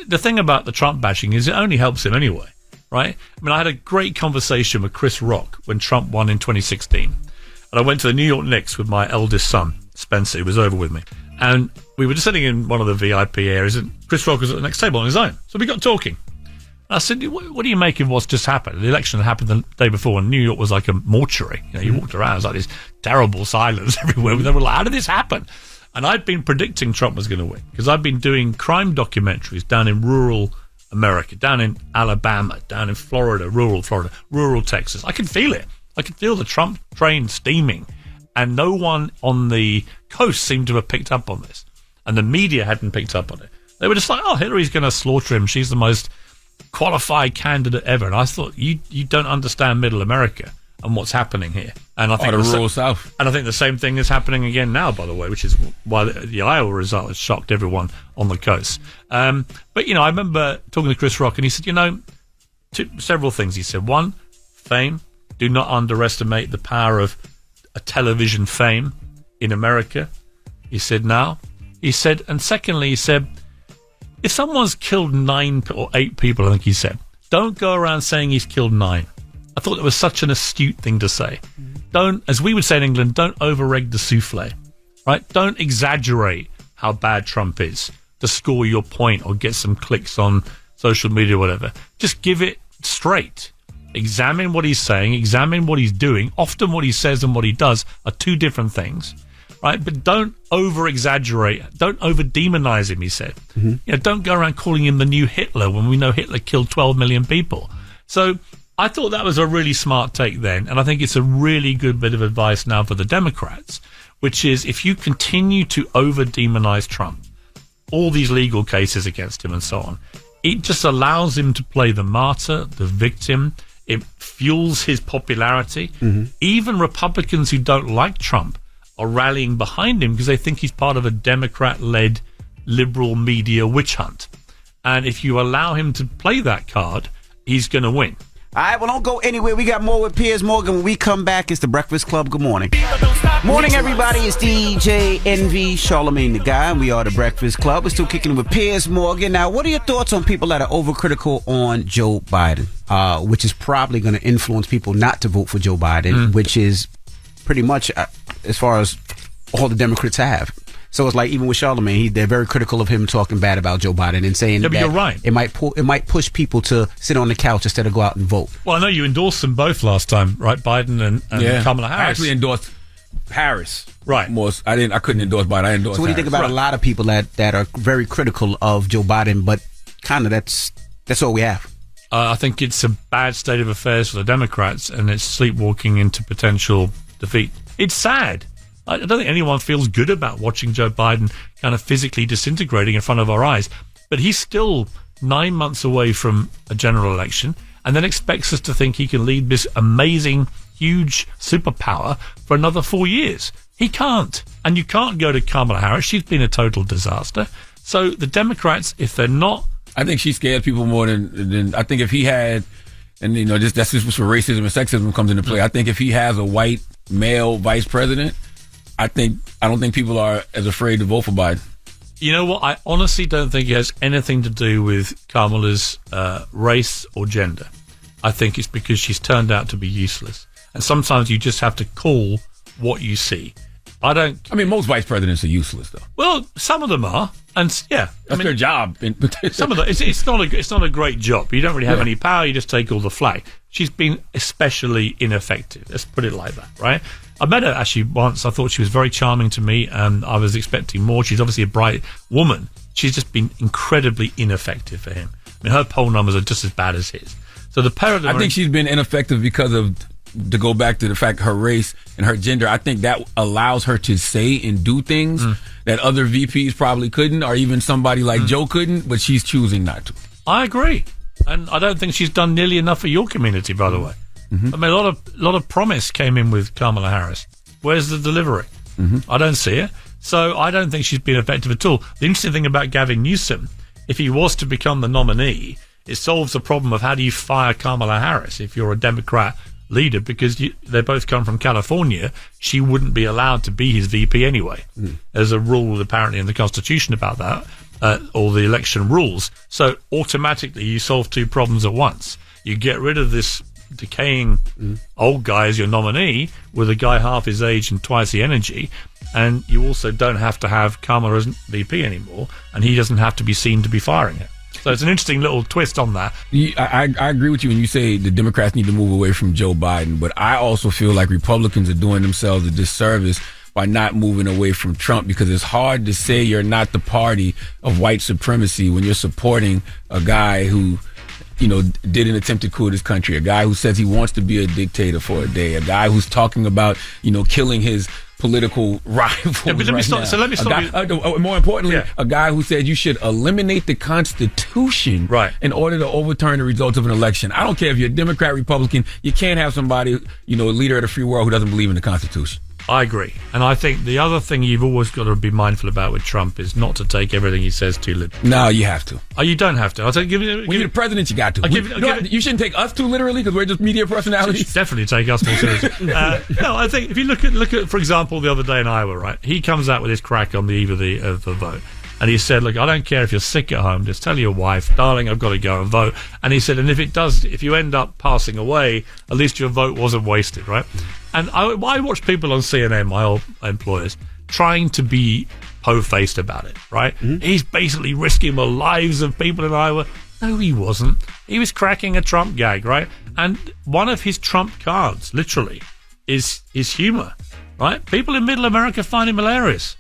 The thing about the Trump bashing is it only helps him anyway, right? I mean, I had a great conversation with Chris Rock when Trump won in 2016. And I went to the New York Knicks with my eldest son, Spencer, who was over with me. And we were just sitting in one of the VIP areas, and Chris Rock was at the next table on his own. So we got talking. And I said, what do you make of what's just happened? The election happened the day before, and New York was like a mortuary. You know, you walked around, it was like this terrible silence everywhere. They were like, how did this happen? And I'd been predicting Trump was going to win, because I'd been doing crime documentaries down in rural America, down in Alabama, down in Florida, rural Texas. I could feel it. I could feel the Trump train steaming, and no one on the coast seemed to have picked up on this, and the media hadn't picked up on it. They were just like, oh, Hillary's going to slaughter him. She's the most qualified candidate ever. And I thought, you don't understand middle America and what's happening here. And I think the rural South. And I think the same thing is happening again now, by the way, which is why the Iowa result has shocked everyone on the coast. But, you know, I remember talking to Chris Rock, and he said, you know, several things. He said, one, fame. Do not underestimate the power of a television fame in America. He said, now. He said, and secondly, he said, if someone's killed 9 or 8 people, I think he said, don't go around saying he's killed 9. I thought that was such an astute thing to say. Don't, as we would say in England, don't over-egg the souffle, right? Don't exaggerate how bad Trump is to score your point or get some clicks on social media or whatever. Just give it straight. Examine what he's saying, examine what he's doing. Often what he says and what he does are two different things, right? But don't over-exaggerate. Don't over-demonize him, he said. You know, don't go around calling him the new Hitler when we know Hitler killed 12 million people. So I thought that was a really smart take then, and I think it's a really good bit of advice now for the Democrats, which is if you continue to over-demonize Trump, all these legal cases against him and so on, it just allows him to play the martyr, the victim. It fuels his popularity. Even Republicans who don't like Trump are rallying behind him because they think he's part of a Democrat-led liberal media witch hunt. And if you allow him to play that card, he's going to win. All right, well, don't go anywhere. We got more with Piers Morgan. When we come back, it's The Breakfast Club. Good morning. Morning, everybody. It's DJ Envy, Charlamagne the Guy, and we are The Breakfast Club. We're still kicking it with Piers Morgan. Now, what are your thoughts on people that are overcritical on Joe Biden, which is probably going to influence people not to vote for Joe Biden, which is pretty much as far as all the Democrats have. So it's like even with Charlamagne, they're very critical of him talking bad about Joe Biden and saying that you're right. It might push people to sit on the couch instead of go out and vote. Well, I know you endorsed them both last time, right? Biden and Kamala Harris. I actually endorsed Harris. Right. I couldn't endorse Biden. I endorsed So what do you think about a lot of people that are very critical of Joe Biden, but kind of that's all we have? I think it's a bad state of affairs for the Democrats, and it's sleepwalking into potential defeat. It's sad. I don't think anyone feels good about watching Joe Biden kind of physically disintegrating in front of our eyes. But he's still 9 months away from a general election and then expects us to think he can lead this amazing, huge superpower for another 4 years. He can't. And you can't go to Kamala Harris. She's been a total disaster. So the Democrats, if they're not... I think she scares people more than I think if he had... And, you know, that's just where racism and sexism comes into play. I think if he has a white male vice president... I don't think people are as afraid to vote for Biden. You know what? I honestly don't think it has anything to do with Kamala's race or gender. I think it's because she's turned out to be useless. And sometimes you just have to call what you see. I mean, most vice presidents are useless, though. Well, some of them are. And yeah, that's their job. Some of them, it's not a great job. You don't really have any power. You just take all the flack. She's been especially ineffective. Let's put it like that, right? I met her actually once. I thought she was very charming to me, and I was expecting more. She's obviously a bright woman. She's just been incredibly ineffective for him. I mean, her poll numbers are just as bad as his. So the pair of them I think she's been ineffective because of, to go back to the fact, her race and her gender. I think that allows her to say and do things that other VPs probably couldn't, or even somebody like Joe couldn't, but she's choosing not to. I agree. And I don't think she's done nearly enough for your community, by the way. I mean, a lot of promise came in with Kamala Harris. Where's the delivery? I don't see it. So I don't think she's been effective at all. The interesting thing about Gavin Newsom, if he was to become the nominee, it solves the problem of how do you fire Kamala Harris if you're a Democrat leader, because they both come from California. She wouldn't be allowed to be his VP anyway. There's a rule apparently in the Constitution about that, or the election rules. So automatically you solve two problems at once. You get rid of this decaying old guy as your nominee with a guy half his age and twice the energy, and you also don't have to have Kamala as VP anymore, and he doesn't have to be seen to be firing it. So it's an interesting little twist on that. I agree with you when you say the Democrats need to move away from Joe Biden, but I also feel like Republicans are doing themselves a disservice by not moving away from Trump, because it's hard to say you're not the party of white supremacy when you're supporting a guy who, you know, did an attempted coup of this country, a guy who says he wants to be a dictator for a day, a guy who's talking about, you know, killing his political rivals. Yeah, but let me stop. More importantly, a guy who said you should eliminate the Constitution in order to overturn the results of an election. I don't care if you're a Democrat, Republican, you can't have somebody, you know, a leader of the free world who doesn't believe in the Constitution. I agree. And I think the other thing you've always got to be mindful about with Trump is not to take everything he says too literally. No, you have to. Oh, you don't have to. When you're the president, you got to. You shouldn't take us too literally because we're just media personalities. You should definitely take us more seriously. No, I think if you look at, for example, the other day in Iowa, right? He comes out with his crack on the eve of the vote. And he said, look, I don't care if you're sick at home, just tell your wife, darling, I've got to go and vote. And he said, and if you end up passing away, at least your vote wasn't wasted, right? And I watch people on CNN, my old employers, trying to be po-faced about it, right? He's basically risking the lives of people in Iowa. No, he wasn't. He was cracking a Trump gag, right? And one of his Trump cards, literally, is humor. Right? People in Middle America find him hilarious.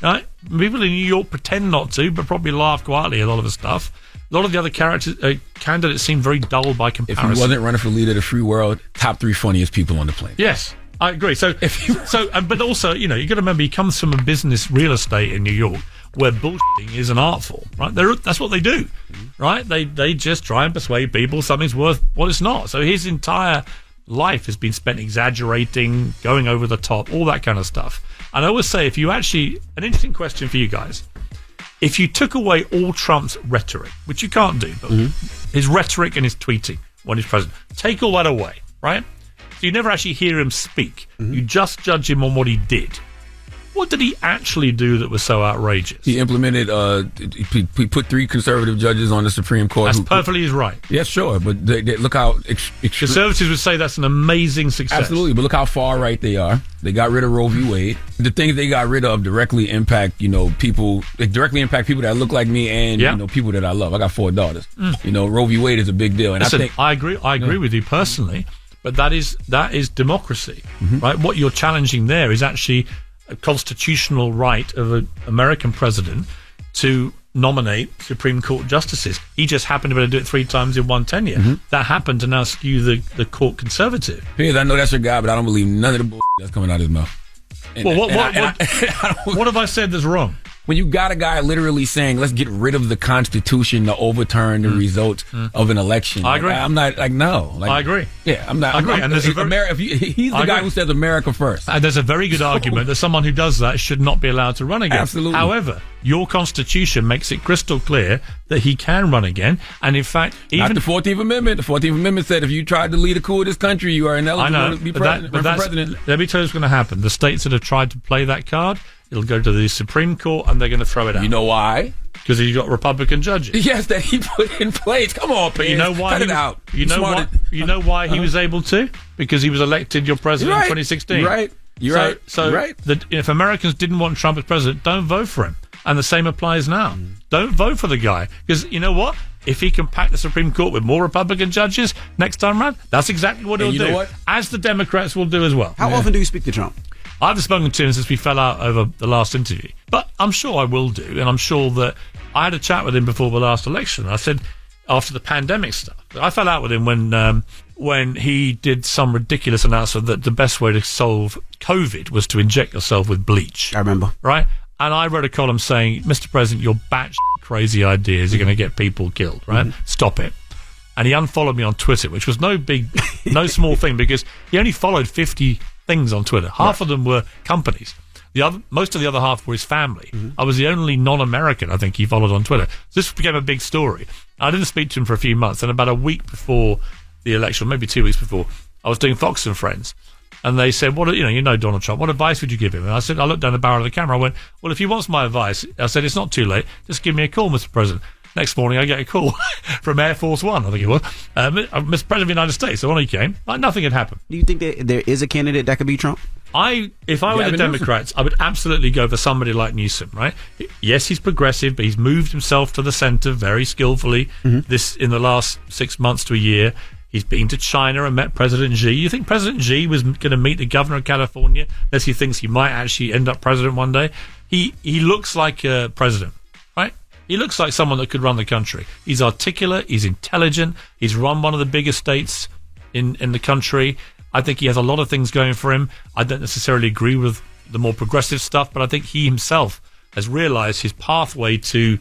Right? People in New York pretend not to, but probably laugh quietly at a lot of his stuff. A lot of the other candidates seem very dull by comparison. If he wasn't running for leader of the free world, top 3 funniest people on the planet. Yes, I agree. So, but also, you know, you got to remember he comes from a business, real estate in New York, where bullshitting is an art form. Right? That's what they do. Right? They just try and persuade people something's worth what it's not. So his entire life has been spent exaggerating, going over the top, all that kind of stuff. And I always say, an interesting question for you guys, if you took away all Trump's rhetoric, which you can't do, but his rhetoric and his tweeting when he's president, take all that away, right? So you never actually hear him speak. You just judge him on what he did. What did he actually do that was so outrageous? He implemented, he put 3 conservative judges on the Supreme Court. That's perfectly his right. Yes, sure. But they look how... Conservatives would say that's an amazing success. Absolutely. But look how far right they are. They got rid of Roe v. Wade. The things they got rid of directly impact, you know, people... They directly impact people that look like me and, you know, people that I love. I got 4 daughters. You know, Roe v. Wade is a big deal. And listen, I agree with you personally, but that is democracy, right? What you're challenging there is actually a constitutional right of an American president to nominate Supreme Court justices. He just happened to be able to do it 3 times in one tenure. That happened to now skew the court conservative. Piers, I know that's your guy, but I don't believe none of the bullshit that's coming out of his mouth. What have I said that's wrong? When you got a guy literally saying, let's get rid of the Constitution to overturn the results of an election. I agree. I'm not, no. I agree. Yeah, I'm not. I agree. And he's the guy who says America first. And there's a very good argument that someone who does that should not be allowed to run again. Absolutely. However, your Constitution makes it crystal clear that he can run again. And in fact, even... Not the 14th Amendment. The 14th Amendment said if you tried to lead a coup of this country, you are ineligible to be president. Let me tell you what's going to happen. The states that have tried to play that card, it'll go to the Supreme Court and they're going to throw it out. You know why? Because he's got Republican judges. Yes, that he put in place. Come on, Piers. You know why? Cut it out. You know why he was able to? Because he was elected your president in 2016. You're right. So if Americans didn't want Trump as president, don't vote for him. And the same applies now. Don't vote for the guy. Because you know what? If he can pack the Supreme Court with more Republican judges next time around, that's exactly what he'll do. Know what? As the Democrats will do as well. How often do you speak to Trump? I haven't spoken to him since we fell out over the last interview. But I'm sure I will do. And I'm sure that I had a chat with him before the last election. I said, after the pandemic stuff. I fell out with him when he did some ridiculous announcement that the best way to solve COVID was to inject yourself with bleach. I remember. Right? And I wrote a column saying, Mr. President, your batshit crazy ideas are going to get people killed, right? Stop it. And he unfollowed me on Twitter, which was no small thing, because he only followed 50 things on Twitter. Half of them were companies. Most of the other half were his family. I was the only non-American, I think, he followed on Twitter. So this became a big story. I didn't speak to him for a few months, and about a week before the election, maybe 2 weeks before, I was doing Fox and Friends, and they said, you know Donald Trump, what advice would you give him? And I looked down the barrel of the camera, I went, well, if he wants my advice, I said, it's not too late, just give me a call, Mr. President. Next morning, I get a call from Air Force One, I think it was, Mr. President of the United States. So on he came, like nothing had happened. Do you think there is a candidate that could be Trump? If I were the Democrats, I would absolutely go for somebody like Newsom, right? Yes, he's progressive, but he's moved himself to the centre very skillfully this in the last 6 months to a year. He's been to China and met President Xi. You think President Xi was going to meet the governor of California unless he thinks he might actually end up president one day? He looks like a president, right? He looks like someone that could run the country. He's articulate, he's intelligent, he's run one of the biggest states in the country. I think he has a lot of things going for him. I don't necessarily agree with the more progressive stuff, but I think he himself has realised his pathway to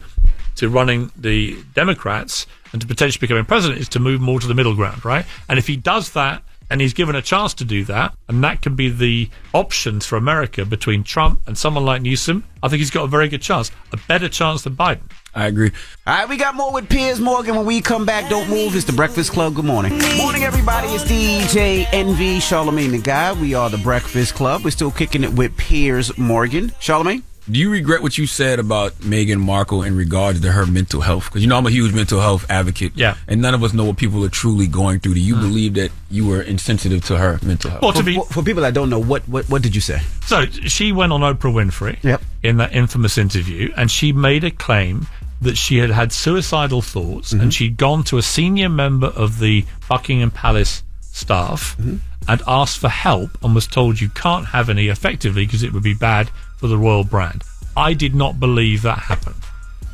running the Democrats and to potentially becoming president is to move more to the middle ground, right? And if he does that, and he's given a chance to do that, and that can be the options for America between Trump and someone like Newsom, I think he's got a very good chance, a better chance than Biden. I agree. All right, we got more with Piers Morgan when we come back. Don't move. It's the Breakfast Club. Good morning. Morning, everybody. It's DJ Envy, Charlamagne the Guy. We are the Breakfast Club. We're still kicking it with Piers Morgan. Charlamagne? Do you regret what you said about Meghan Markle in regards to her mental health? Because, I'm a huge mental health advocate. Yeah. And none of us know what people are truly going through. Do you believe that you were insensitive to her mental health? Well, for people that don't know, what did you say? So she went on Oprah Winfrey in that infamous interview, and she made a claim that she had had suicidal thoughts, and she'd gone to a senior member of the Buckingham Palace staff and asked for help and was told you can't have any effectively because it would be bad for the royal brand. I did not believe that happened.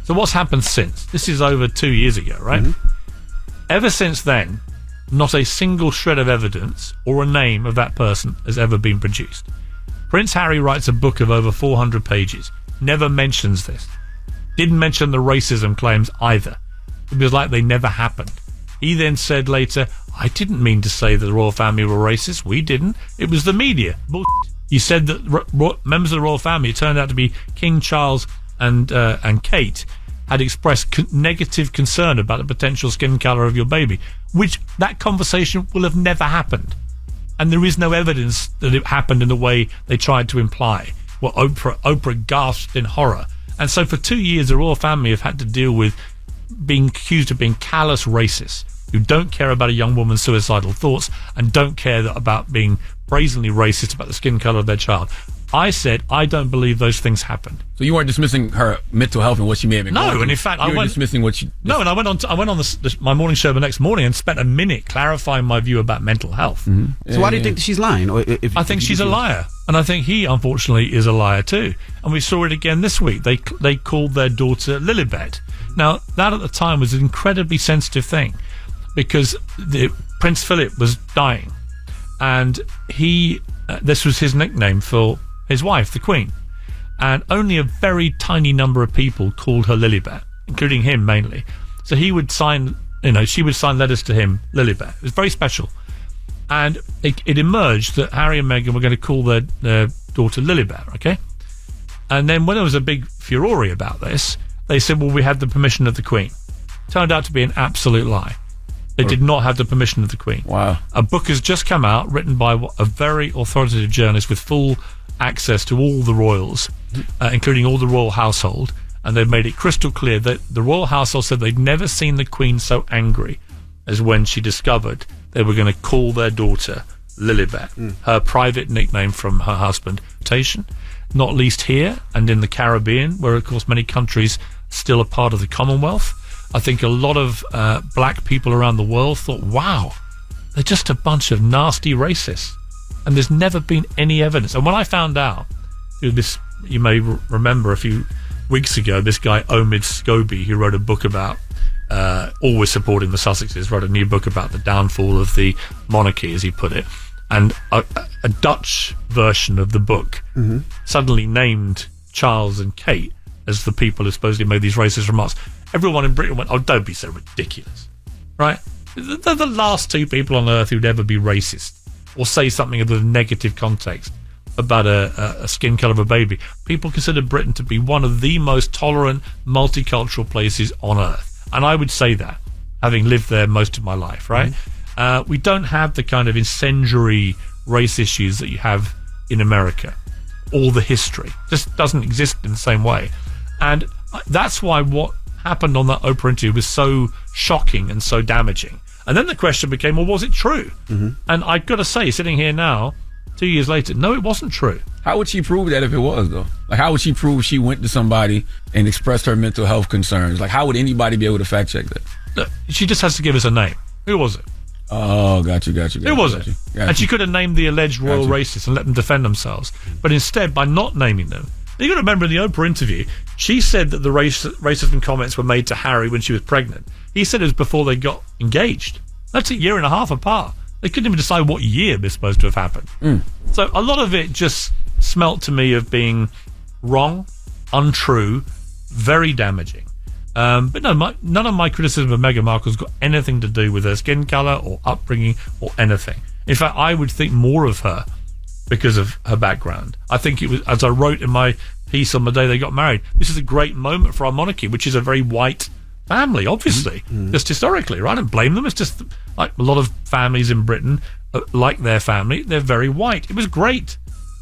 So what's happened since? This is over 2 years ago, right? Ever since then, not a single shred of evidence or a name of that person has ever been produced. Prince Harry writes a book of over 400 pages, never mentions this. Didn't mention the racism claims either. It was like they never happened. He then said later, I didn't mean to say that the royal family were racist. We didn't. It was the media. Bullshit. You said that members of the royal family, it turned out to be King Charles and Kate, had expressed negative concern about the potential skin colour of your baby, which that conversation will have never happened. And there is no evidence that it happened in the way they tried to imply. Well, Oprah gasped in horror. And so for 2 years, the royal family have had to deal with being accused of being callous racists who don't care about a young woman's suicidal thoughts and don't care about being brazenly racist about the skin color of their child. I said, I don't believe those things happened. So you weren't dismissing her mental health and what she may have been going through. And in fact, you were dismissing what she... No, and I went on my morning show the next morning and spent a minute clarifying my view about mental health. So why do you think she's lying? I think she's a liar. And I think he, unfortunately, is a liar too. And we saw it again this week. They called their daughter Lilibet. Now, that at the time was an incredibly sensitive thing because Prince Philip was dying. And this was his nickname for his wife, the Queen. And only a very tiny number of people called her Lilibet, including him mainly. So he would sign, she would sign letters to him, Lilibet. It was very special. And it emerged that Harry and Meghan were going to call their daughter Lilibet, okay? And then when there was a big furore about this, they said, well, we had the permission of the Queen. Turned out to be an absolute lie. They did not have the permission of the Queen. Wow. A book has just come out, written by a very authoritative journalist with full access to all the royals, including all the royal household, and they've made it crystal clear that the royal household said they'd never seen the Queen so angry as when she discovered they were going to call their daughter Lilibet, her private nickname from her husband. Not least here and in the Caribbean, where, of course, many countries still are part of the Commonwealth. I think a lot of black people around the world thought, wow, they're just a bunch of nasty racists. And there's never been any evidence. And when I found out, this, you may remember a few weeks ago, this guy, Omid Scobie, who wrote a book about always supporting the Sussexes, wrote a new book about the downfall of the monarchy, as he put it. And a Dutch version of the book suddenly named Charles and Kate as the people who supposedly made these racist remarks. Everyone in Britain went, "Oh, don't be so ridiculous," right? They're the last two people on earth who'd ever be racist or say something of the negative context about a skin colour of a baby. People consider Britain to be one of the most tolerant, multicultural places on earth. And I would say that, having lived there most of my life, right? We don't have the kind of incendiary race issues that you have in America. All the history just doesn't exist in the same way. And that's why what happened on that Oprah interview was so shocking and so damaging. And then the question became, well, was it true? And I've got to say, sitting here now, 2 years later, no, it wasn't true. How would she prove that if it was, though? Like, how would she prove she went to somebody and expressed her mental health concerns? Like, how would anybody be able to fact check that? Look, she just has to give us a name. Who was it? Oh, got you. Who was it? And she could have named the alleged royal racists and let them defend themselves. But instead, by not naming them, you got to remember in the Oprah interview, she said that the racism comments were made to Harry when she was pregnant. He said it was before they got engaged. That's a year and a half apart. They couldn't even decide what year this was supposed to have happened. So a lot of it just smelt to me of being wrong, untrue, very damaging. But no, none of my criticism of Meghan Markle's got anything to do with her skin colour or upbringing or anything. In fact, I would think more of her because of her background. I think it was, as I wrote in my piece on the day they got married, this is a great moment for our monarchy, which is a very white family, obviously, just historically, right? I don't blame them. It's just like a lot of families in Britain, like their family, they're very white. It was great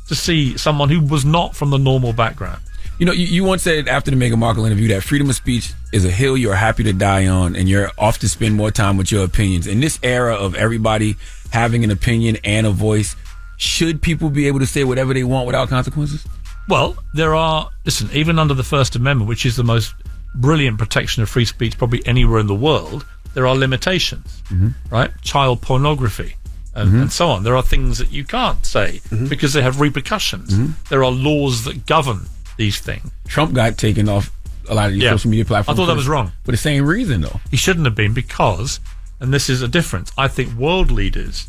to see someone who was not from the normal background. You know, you once said after the Meghan Markle interview that freedom of speech is a hill you're happy to die on, and you're off to spend more time with your opinions. In this era of everybody having an opinion and a voice, should people be able to say whatever they want without consequences? Well, there are, listen, even under the First Amendment, which is the most brilliant protection of free speech probably anywhere in the world, there are limitations, right? Child pornography and so on. There are things that you can't say because they have repercussions. There are laws that govern these things. Trump got taken off a lot of these social media platforms. I thought that was wrong. For the same reason, though. He shouldn't have been because, and this is a difference, I think world leaders,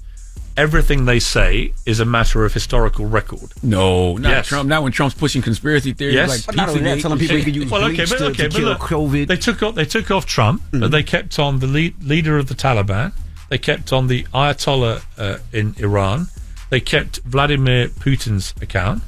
everything they say is a matter of historical record. No, not Trump. Not when Trump's pushing conspiracy theories yes. like not only that, telling people you can use bleach to kill COVID. They took off Trump, but they kept on the leader of the Taliban. They kept on the Ayatollah in Iran. They kept Vladimir Putin's account.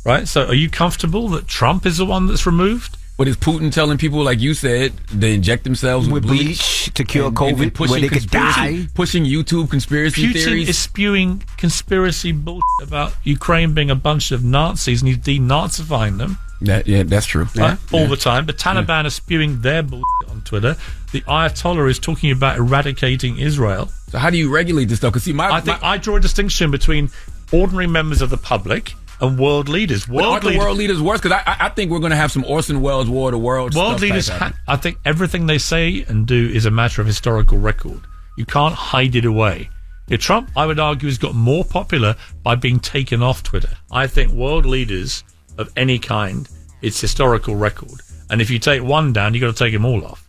Right, so are you comfortable that Trump is the one that's removed? But is Putin telling people, like you said, they inject themselves with bleach to cure COVID, where they could die? Pushing YouTube conspiracy theories? Putin is spewing conspiracy bullshit about Ukraine being a bunch of Nazis, and he's denazifying them. That's true. Right? All the time. The Taliban are spewing their bullshit on Twitter. The Ayatollah is talking about eradicating Israel. So how do you regulate this stuff? Because I draw a distinction between ordinary members of the public and world leaders. Aren't the world leaders worse? Because I think we're going to have some Orson Welles War of the World. World leaders, I think everything they say and do is a matter of historical record. You can't hide it away. Trump, I would argue, has got more popular by being taken off Twitter. I think world leaders of any kind, it's historical record. And if you take one down, you've got to take them all off.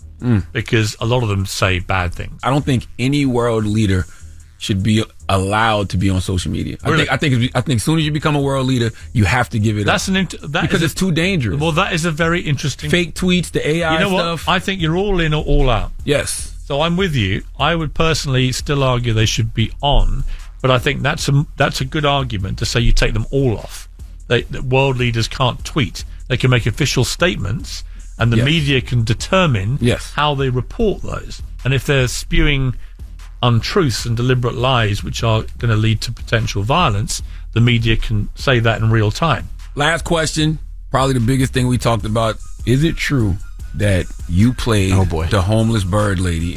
Because a lot of them say bad things. I don't think any world leader should be allowed to be on social media. Really? I think as soon as you become a world leader, you have to give it up. Because it's too dangerous. Well, that is a very interesting... Fake tweets, the AI stuff. I think you're all in or all out. Yes. So I'm with you. I would personally still argue they should be on, but I think that's a good argument to say you take them all off. That world leaders can't tweet. They can make official statements, and the media can determine how they report those. And if they're spewing untruths and deliberate lies which are going to lead to potential violence, the media can say that in real time. Last question, probably the biggest thing we talked about. Is it true that you played the homeless bird lady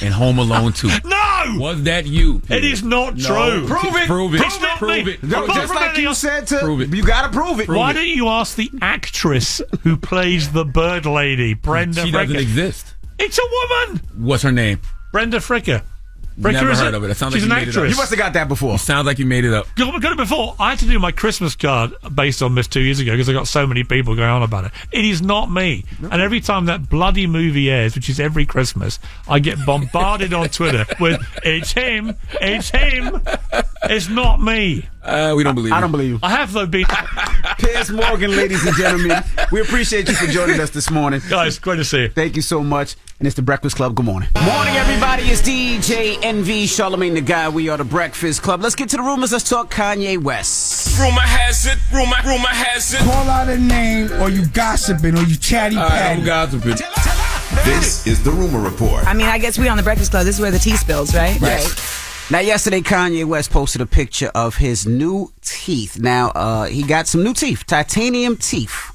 in Home Alone 2? No! Was that you, Peter? It is not true. Prove it. Prove it. It's not prove me. it. No, just like you said to prove it. You got to prove it. Why don't you ask the actress who plays the bird lady, Brenda Fricker? She doesn't exist. It's a woman. What's her name? Brenda Fricker. Breakthrough, Never is heard of it. It sounds like She's you an made it actress. up. You must have got that before. It sounds like you made it up. Got it before. I had to do my Christmas card based on this 2 years ago because I got so many people going on about it. It is not me. No. And every time that bloody movie airs, which is every Christmas, I get bombarded on Twitter with, it's him, it's him. It's not me. We don't believe you. I don't believe you. I have, though, been... Piers Morgan, ladies and gentlemen. We appreciate you for joining us this morning. Guys, great to see you. Thank you so much. And it's The Breakfast Club. Good morning. Morning, everybody. It's DJ NV, Charlamagne the Guy. We are The Breakfast Club. Let's get to the rumors. Let's talk Kanye West. Rumor has it. Rumor has it. Call out a name, or you gossiping, or you chatty patty. I'm gossiping. This is the Rumor Report. I mean, I guess we on The Breakfast Club. This is where the tea spills, right? Right. Now, yesterday, Kanye West posted a picture of his new teeth. Now, he got some new teeth, titanium teeth.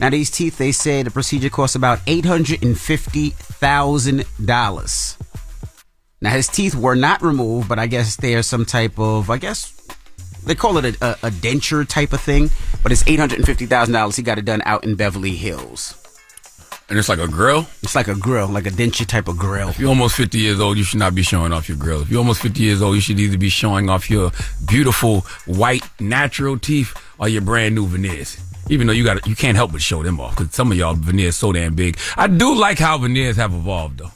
Now, these teeth, they say the procedure costs about $850,000. Now, his teeth were not removed, but I guess there's some type of, they call it a denture type of thing, but it's $850,000. He got it done out in Beverly Hills. And it's like a grill? It's like a grill, like a denture type of grill. If you're almost 50 years old, you should not be showing off your grill. If you're almost 50 years old, you should either be showing off your beautiful, white, natural teeth or your brand new veneers. Even though you can't help but show them off because some of y'all veneers so damn big. I do like how veneers have evolved, though.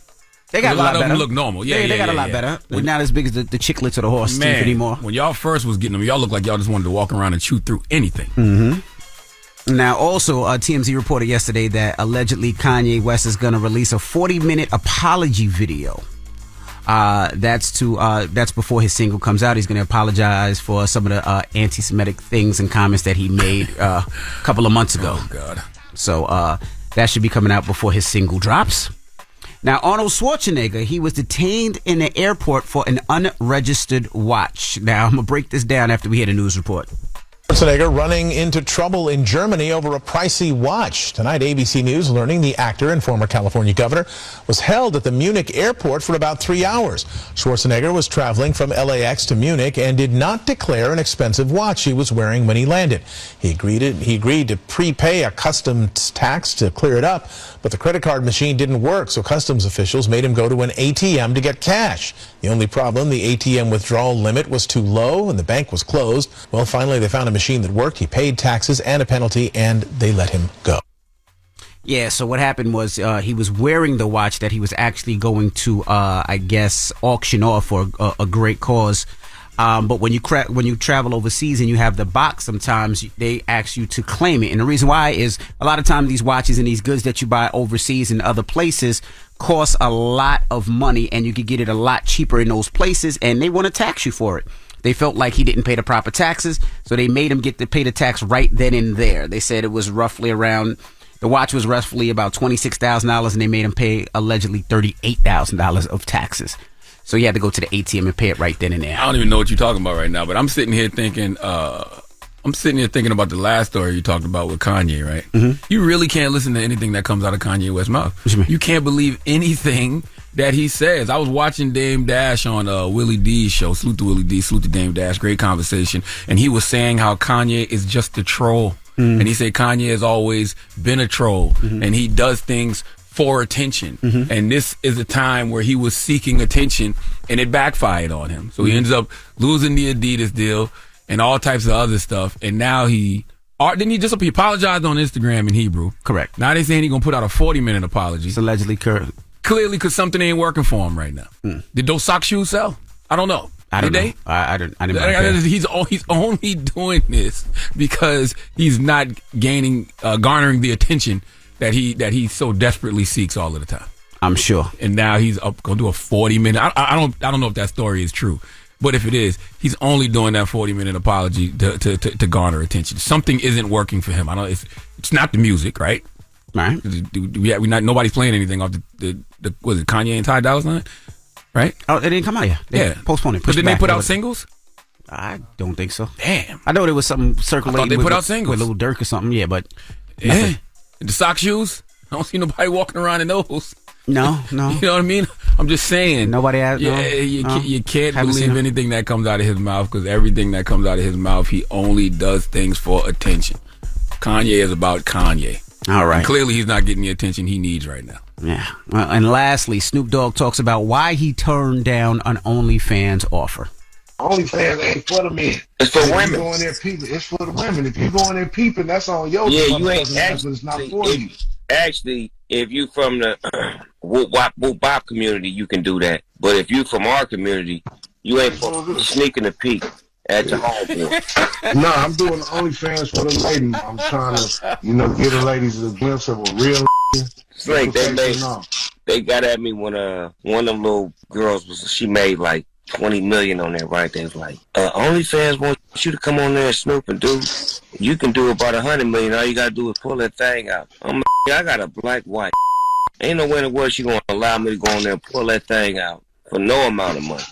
They got a lot of better. them look normal. Yeah, they got a lot better. They're not as big as the chiclets or the horse teeth anymore. When y'all first was getting them, y'all looked like y'all just wanted to walk around and chew through anything. Mm-hmm. Now, also, TMZ reported yesterday that allegedly Kanye West is going to release a 40-minute apology video. That's before his single comes out. He's going to apologize for some of the anti-Semitic things and comments that he made a couple of months ago. Oh, God. So that should be coming out before his single drops. Now, Arnold Schwarzenegger, he was detained in the airport for an unregistered watch. Now, I'm going to break this down after we hear the news report. Schwarzenegger running into trouble in Germany over a pricey watch. Tonight, ABC News learning the actor and former California governor was held at the Munich airport for about 3 hours. Schwarzenegger was traveling from LAX to Munich and did not declare an expensive watch he was wearing when he landed. He agreed to prepay a customs tax to clear it up, but the credit card machine didn't work, so customs officials made him go to an ATM to get cash. The only problem, the ATM withdrawal limit was too low and the bank was closed. Well, finally, they found a machine that worked. He paid taxes and a penalty, and they let him go. Yeah, so what happened was he was wearing the watch that he was actually going to, auction off for a great cause. But when you travel overseas and you have the box, sometimes they ask you to claim it. And the reason why is a lot of times these watches and these goods that you buy overseas and other places cost a lot of money, and you could get it a lot cheaper in those places, and they want to tax you for it. They felt like he didn't pay the proper taxes, so they made him get to pay the tax right then and there. They said it was roughly around, the watch was roughly about $26,000, and they made him pay allegedly $38,000 of taxes. So he had to go to the ATM and pay it right then and there. I don't even know what you're talking about right now, but I'm sitting here thinking about the last story you talked about with Kanye, right? Mm-hmm. You really can't listen to anything that comes out of Kanye West's mouth. You can't believe anything that he says. I was watching Dame Dash on Willie D's show. Salute to Willie D, salute to Dame Dash. Great conversation. And he was saying how Kanye is just a troll. Mm-hmm. And he said Kanye has always been a troll. Mm-hmm. And he does things for attention. Mm-hmm. And this is a time where he was seeking attention, and it backfired on him. So he ends up losing the Adidas deal and all types of other stuff. And now he apologized on Instagram in Hebrew. Correct. Now they saying he's going to put out a 40-minute apology. It's allegedly current. Clearly, because something ain't working for him right now. Did those sock shoes sell? I don't know. I didn't. He's only doing this because he's not garnering the attention that he so desperately seeks all of the time. I'm sure. And now he's up going to do a 40-minute. I don't know if that story is true, but if it is, he's only doing that 40-minute apology to garner attention. Something isn't working for him. It's not the music, right? Right. Nobody's playing anything off the was it Kanye and Ty Dolla $ign, right? Oh, it didn't come out yet. They postponed it. But didn't they put out singles? I don't think so. Damn. I know there was something circulating. I thought they put out singles with Lil Durk or something. Yeah, but nothing. The sock shoes? I don't see nobody walking around in those. No. You know what I mean? I'm just saying. Nobody has. You can't believe anything that comes out of his mouth, because everything that comes out of his mouth, he only does things for attention. Kanye is about Kanye. All right. And clearly, he's not getting the attention he needs right now. Yeah. And lastly, Snoop Dogg talks about why he turned down an OnlyFans offer. OnlyFans ain't for the men. It's for women. You go in there peeping, it's for the women. If you go in there peeping, that's on your you ain't but it's not for you. Actually, if you from the Whoop Bop community, you can do that. But if you from our community, you ain't sneaking a peek at your homeboy. No, I'm doing the OnlyFans for the ladies. I'm trying to, give the ladies a glimpse of a real. Slink, they got at me when one of them little girls she made like 20 million on that, right? They was like, OnlyFans want you to come on there and snoop and do. You can do about 100 million. All you gotta do is pull that thing out. I got a black white. Ain't no way in the world she gonna allow me to go on there and pull that thing out for no amount of money.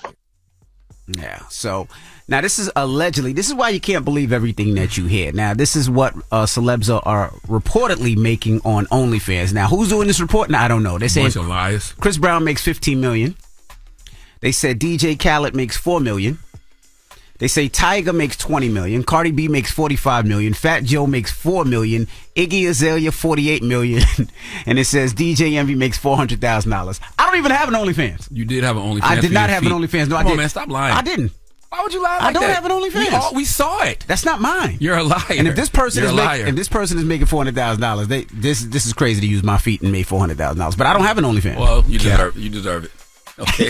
Yeah. So now this is allegedly. This is why you can't believe everything that you hear. Now this is what celebs are reportedly making on OnlyFans. Now who's doing this report? Now I don't know. They say bunch of liars. Chris Brown makes 15 million. They said DJ Khaled makes 4 million. They say Tyga makes 20 million. Cardi B makes 45 million. Fat Joe makes 4 million. Iggy Azalea 48 million. And it says DJ Envy makes $400,000. I don't even have an OnlyFans. You did have an OnlyFans. I did not have an OnlyFans. No, Come on, man, stop lying. I didn't. Why would you lie like I don't that? have an OnlyFans. We saw it. That's not mine. You're a liar. And if this person You're a liar. if this person is making $400,000, this is crazy to use my feet and make $400,000. But I don't have an OnlyFans. Well, you deserve it. Okay.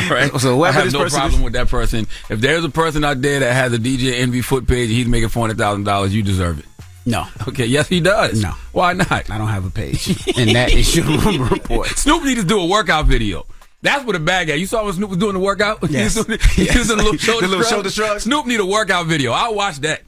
All right. So I have no problem with that person. If there's a person out there that has a DJ Envy foot page and he's making $400,000, you deserve it. No. Okay. Yes, he does. No. Why not? I don't have a page. And that is your report. Snoop needs to do a workout video. That's what a bag at. You saw when Snoop was doing the workout? Yes. He was doing the little shoulder shrug. Snoop need a workout video. I'll watch that.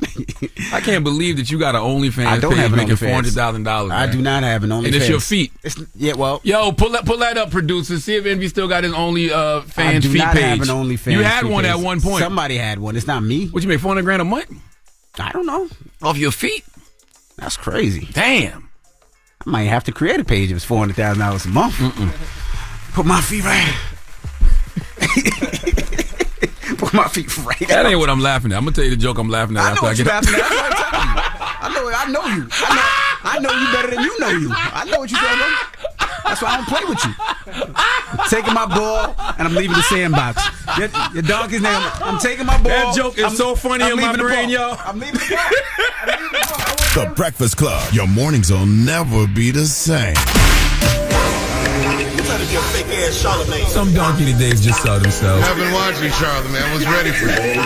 I can't believe that you got an OnlyFans I don't page have an making OnlyFans. $400,000. I do not have an OnlyFans. And it's your feet. Yo, pull that up, producer. See if Envy still got his OnlyFans feet page. I do not have an OnlyFans. You had one at one point. Somebody had one. It's not me. What, you make $400,000 a month? I don't know. Off your feet? That's crazy. Damn. I might have to create a page if it's $400,000 a month. Put my feet right. Put my feet right. That ain't what I'm laughing at. I'm gonna tell you the joke I'm laughing at. I know what you're laughing at. That's what I'm telling you. I know you. I know you better than you know you. I know what you're telling me. That's why I don't play with you. I'm taking my ball and I'm leaving the sandbox. Your donkey's name. I'm taking my ball. That joke is so funny in my brain, y'all. I'm leaving the ball. The Breakfast Club. Your mornings will never be the same. Some donkey today just saw themselves. I've been watching Charlamagne. I was ready for it.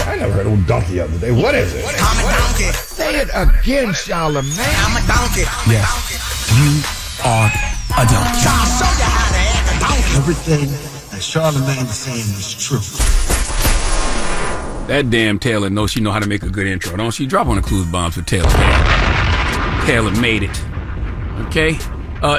I never heard of a donkey the other day. What is it? I'm a donkey. Say it again, Charlamagne. I'm a donkey. Yes, you are a donkey. I'll show you how to act a donkey. Everything that Charlamagne is saying is true. That damn Taylor knows she know how to make a good intro, don't she? Drop on the clues bombs for Taylor. Taylor made it. Okay?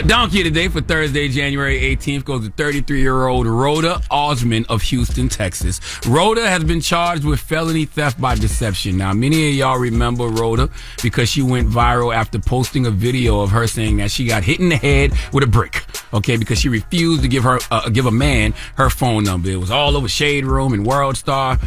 Donkey today for Thursday, January 18th goes to 33-year-old Rhoda Osmond of Houston, Texas. Rhoda has been charged with felony theft by deception. Now, many of y'all remember Rhoda because she went viral after posting a video of her saying that she got hit in the head with a brick. Okay, because she refused to give a man her phone number. It was all over Shade Room and World Star.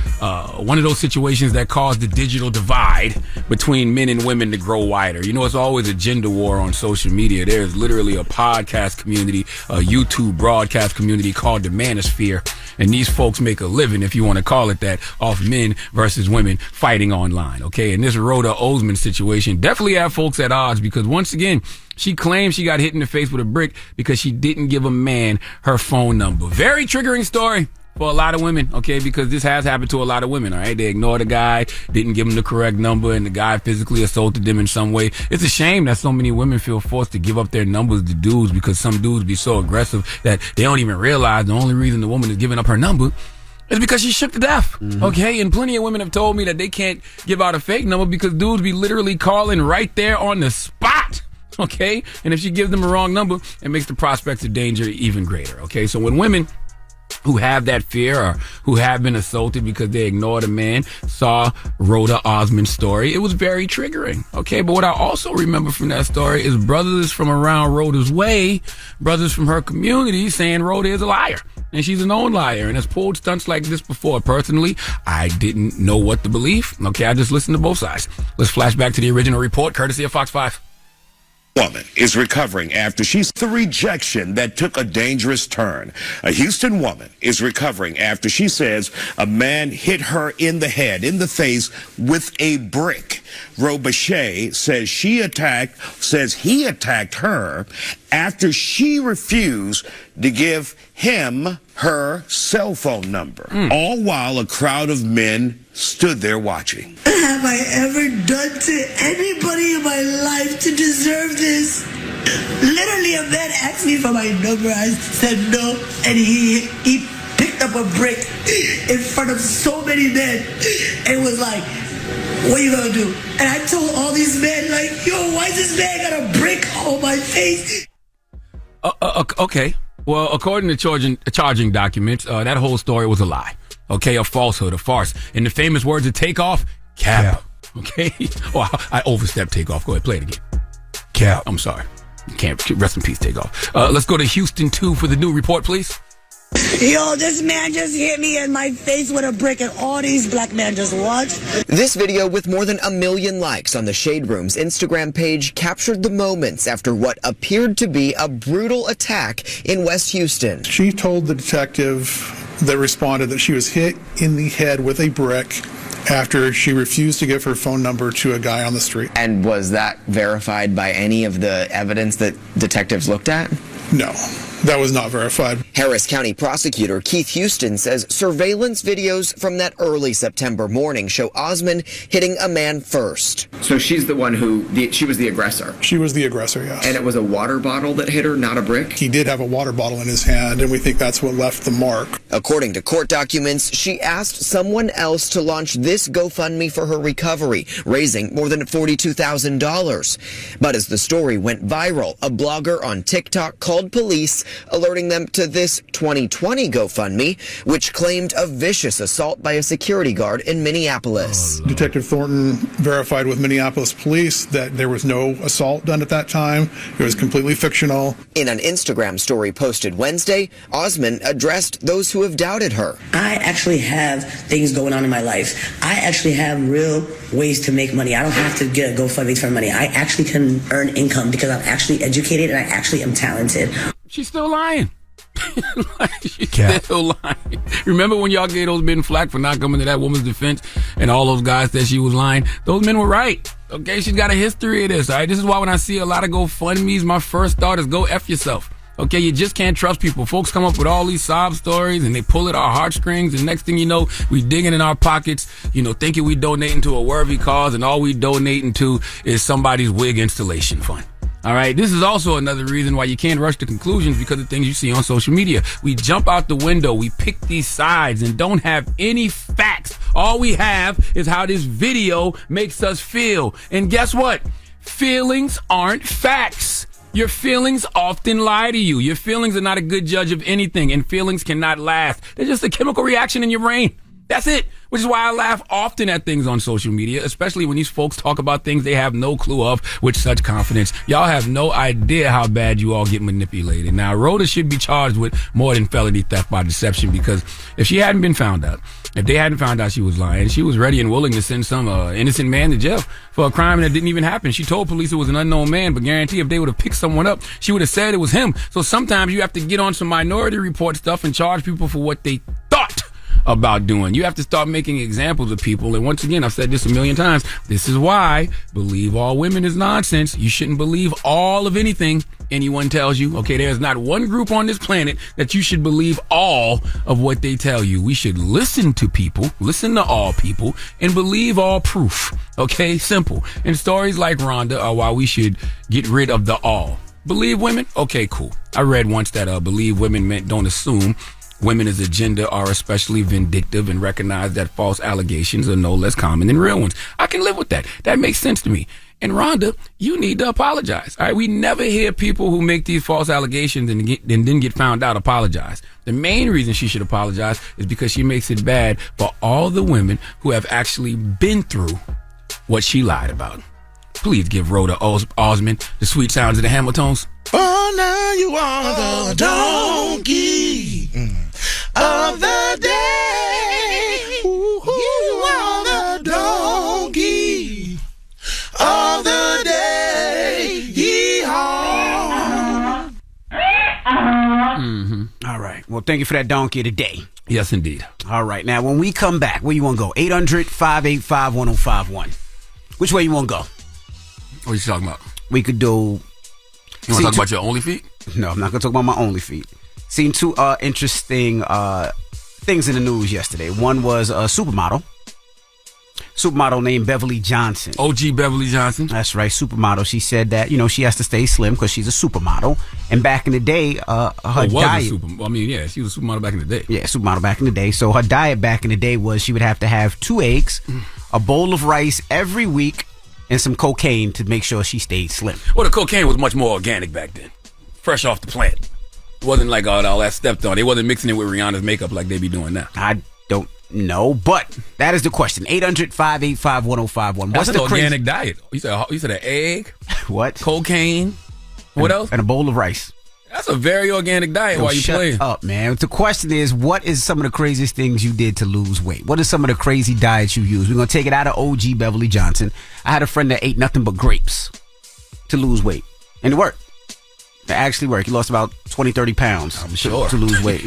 One of those situations that caused the digital divide between men and women to grow wider. You know, it's always a gender war on social media. There's literally a podcast community, a YouTube broadcast community called the Manosphere. And these folks make a living, if you want to call it that, off men versus women fighting online. Okay, and this Rhoda Osmond situation definitely had folks at odds because once again, she claims she got hit in the face with a brick because she didn't give a man her phone number. Very triggering story for a lot of women, okay, because this has happened to a lot of women, all right? They ignored the guy, didn't give him the correct number, and the guy physically assaulted them in some way. It's a shame that so many women feel forced to give up their numbers to dudes because some dudes be so aggressive that they don't even realize the only reason the woman is giving up her number is because she shook to death, okay? And plenty of women have told me that they can't give out a fake number because dudes be literally calling right there on the spot. Okay, and if she gives them a wrong number, it makes the prospects of danger even greater. Okay, so when women who have that fear or who have been assaulted because they ignored a man saw Rhoda Osmond's story, it was very triggering. Okay, but what I also remember from that story is brothers from around Rhoda's way, brothers from her community saying Rhoda is a liar. And she's a known liar and has pulled stunts like this before. Personally, I didn't know what to believe. Okay, I just listened to both sides. Let's flash back to the original report, courtesy of Fox 5. Woman is recovering after she's the rejection that took a dangerous turn. A Houston woman is recovering after she says a man hit her in the head, in the face with a brick. Roques says he attacked her after she refused to give him her cell phone number. All while a crowd of men stood there watching. Have I ever done to anybody in my life to deserve this? Literally, a man asked me for my number. I said no, and he picked up a brick in front of so many men and was like, "What are you gonna do?" And I told all these men, like, "Yo, why is this man got a brick on my face?" Okay. Well, according to charging documents, that whole story was a lie. Okay, a falsehood, a farce. In the famous words of Takeoff, cap. Okay? Oh, I overstepped Takeoff. Go ahead, play it again. Cap. I'm sorry. Can't. Rest in peace, Takeoff. Let's go to Houston 2 for the new report, please. Yo, this man just hit me in my face with a brick, and all these black men just watched. This video with more than 1 million likes on the Shade Room's Instagram page captured the moments after what appeared to be a brutal attack in West Houston. She told the detective that responded that she was hit in the head with a brick after she refused to give her phone number to a guy on the street. And was that verified by any of the evidence that detectives looked at? No. That was not verified. Harris County prosecutor Keith Houston says surveillance videos from that early September morning show Osmond hitting a man first. So she's the one she was the aggressor? She was the aggressor, yes. And it was a water bottle that hit her, not a brick? He did have a water bottle in his hand, and we think that's what left the mark. According to court documents, she asked someone else to launch this GoFundMe for her recovery, raising more than $42,000. But as the story went viral, a blogger on TikTok called police, alerting them to this 2020 GoFundMe, which claimed a vicious assault by a security guard in Minneapolis. Detective Thornton verified with Minneapolis police that there was no assault done at that time. It was completely fictional. In an Instagram story posted Wednesday, Osmond addressed those who have doubted her. I actually have things going on in my life. I actually have real ways to make money. I don't have to get a GoFundMe for money. I actually can earn income because I'm actually educated and I actually am talented. She's still lying. She's still lying. Remember when y'all gave those men flack for not coming to that woman's defense and all those guys said she was lying? Those men were right. Okay, she's got a history of this, all right? This is why when I see a lot of GoFundMes, my first thought is go F yourself. Okay, you just can't trust people. Folks come up with all these sob stories and they pull at our heartstrings, and next thing you know, we digging in our pockets, thinking we donating to a worthy cause, and all we donating to is somebody's wig installation fund. All right, this is also another reason why you can't rush to conclusions because of things you see on social media. We jump out the window, we pick these sides and don't have any facts. All we have is how this video makes us feel. And guess what? Feelings aren't facts. Your feelings often lie to you. Your feelings are not a good judge of anything, and feelings cannot last. They're just a chemical reaction in your brain. That's it. Which is why I laugh often at things on social media, especially when these folks talk about things they have no clue of with such confidence. Y'all have no idea how bad you all get manipulated. Now, Rhoda should be charged with more than felony theft by deception, because if she hadn't been found out, if they hadn't found out she was lying, she was ready and willing to send some innocent man to jail for a crime that didn't even happen. She told police it was an unknown man, but guarantee if they would have picked someone up, she would have said it was him. So sometimes you have to get on some Minority Report stuff and charge people for what they thought about doing. You have to start making examples of people. And once again, I've said this a million times. This is why believe all women is nonsense. You shouldn't believe all of anything anyone tells you. Okay, there's not one group on this planet that you should believe all of what they tell you. We should listen to people, listen to all people, and believe all proof. Okay, simple. And stories like Rhonda are why we should get rid of the all. Believe women? Okay, cool. I read once that believe women meant don't assume women as a gender are especially vindictive and recognize that false allegations are no less common than real ones. I can live with that. That makes sense to me. And Rhonda, you need to apologize. All right, we never hear people who make these false allegations and then get found out apologize. The main reason she should apologize is because she makes it bad for all the women who have actually been through what she lied about. Please give Rhoda Osmond the sweet sounds of the Hamiltons. Oh, now you are the donkey of the day. You are the donkey of the day. Yeehaw. Well, thank you for that donkey today. Yes, indeed. All right. Now, when we come back, where you want to go? 800-585-1051. Which way you want to go? What are you talking about? We could do... You want to talk about your only feet? No, I'm not going to talk about my only feet. Seen two interesting things in the news yesterday. One was a supermodel named Beverly Johnson. OG Beverly Johnson. That's right, supermodel. She said that, she has to stay slim because she's a supermodel. And back in the day, her diet... she was a supermodel back in the day. Yeah, supermodel back in the day. So her diet back in the day was she would have to have 2 eggs, a bowl of rice every week, and some cocaine to make sure she stayed slim. Well, the cocaine was much more organic back then. Fresh off the plant. It wasn't like all that stepped on. They wasn't mixing it with Rihanna's makeup like they be doing now. I don't know, but that is the question. 800-585-1051. What's the organic diet? You said an egg? What? Cocaine? What else? And a bowl of rice. That's a very organic diet while you playing. Shut up, man. The question is, what is some of the craziest things you did to lose weight? What are some of the crazy diets you use? We're going to take it out of OG Beverly Johnson. I had a friend that ate nothing but grapes to lose weight. And it worked. It actually worked. He lost about 20, 30 pounds to lose weight.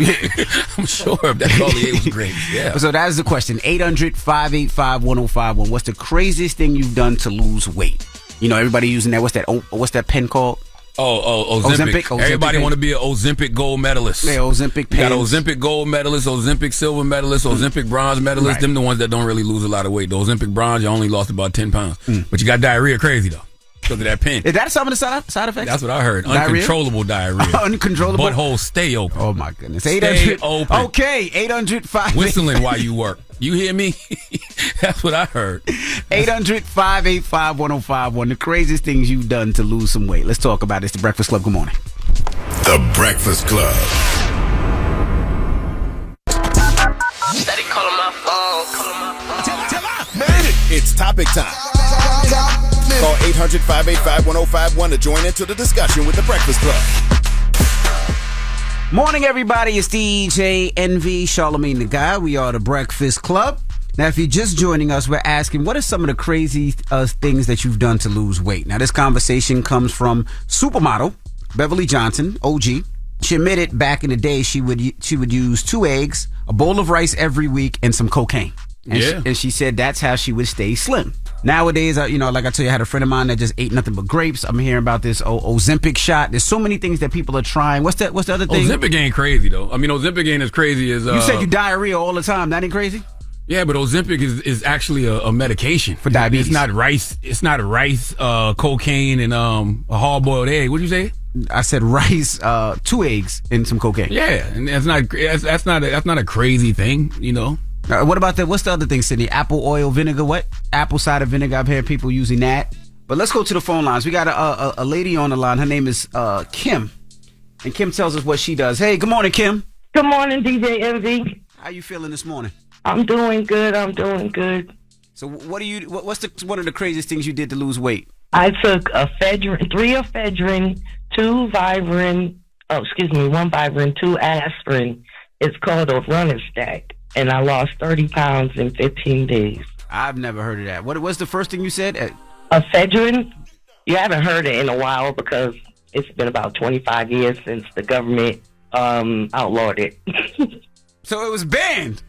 I'm sure if that's all he ate was grapes. Yeah. So that is the question. 800-585-1051. What's the craziest thing you've done to lose weight? Everybody using that. What's that pen called? Ozempic. Everybody want to be an Ozempic gold medalist. Yeah, Ozempic pens. You got Ozempic gold medalist, Ozempic silver medalist, Ozempic bronze medalist. Right. Them the ones that don't really lose a lot of weight. The Ozempic bronze, you only lost about 10 pounds. But you got diarrhea crazy, though, because of that pen. Is that some of the side effects? That's what I heard. Uncontrollable diarrhea. Uncontrollable? Butthole stay open. Oh, my goodness. Stay open. Okay, 800-5... Whistling while you work. You hear me? That's what I heard. 800-585-1051. The craziest things you've done to lose some weight. Let's talk about this. The Breakfast Club. Good morning. The Breakfast Club. Steady calling my phone. Made it. It's topic time. Call 800-585-1051 to join into the discussion with The Breakfast Club. Morning, everybody. It's DJ NV, Charlamagne the Guy. We are The Breakfast Club. Now, if you're just joining us, we're asking, what are some of the crazy things that you've done to lose weight? Now, this conversation comes from supermodel Beverly Johnson, OG. She admitted back in the day she would use 2 eggs, a bowl of rice every week, and some cocaine. And she said that's how she would stay slim. Nowadays, like I told you, I had a friend of mine that just ate nothing but grapes. I'm hearing about this Ozempic shot. There's so many things that people are trying. What's the other thing? Ozempic ain't crazy, though. I mean, Ozempic ain't as crazy as... you said you diarrhea all the time. That ain't crazy? Yeah, but Ozempic is actually a medication. For diabetes. It's not rice, cocaine, and a hard-boiled egg. What'd you say? I said rice, 2 eggs, and some cocaine. Yeah, and that's not a crazy thing, What about what's the other thing, Sydney? Apple oil vinegar, what? Apple cider vinegar. I've heard people using that. But let's go to the phone lines. We got a lady on the line. Her name is Kim. And Kim tells us what she does. Hey, good morning, Kim. Good morning, DJ MV. How you feeling this morning? I'm doing good. So what's one of the craziest things you did to lose weight? I took 3 ephedrine, 2 Vivarin, 1 Vivarin, 2 aspirin. It's called a running stack. And I lost 30 pounds in 15 days. I've never heard of that. What's the first thing you said? Ephedrine? You haven't heard it in a while because it's been about 25 years since the government outlawed it. So it was banned?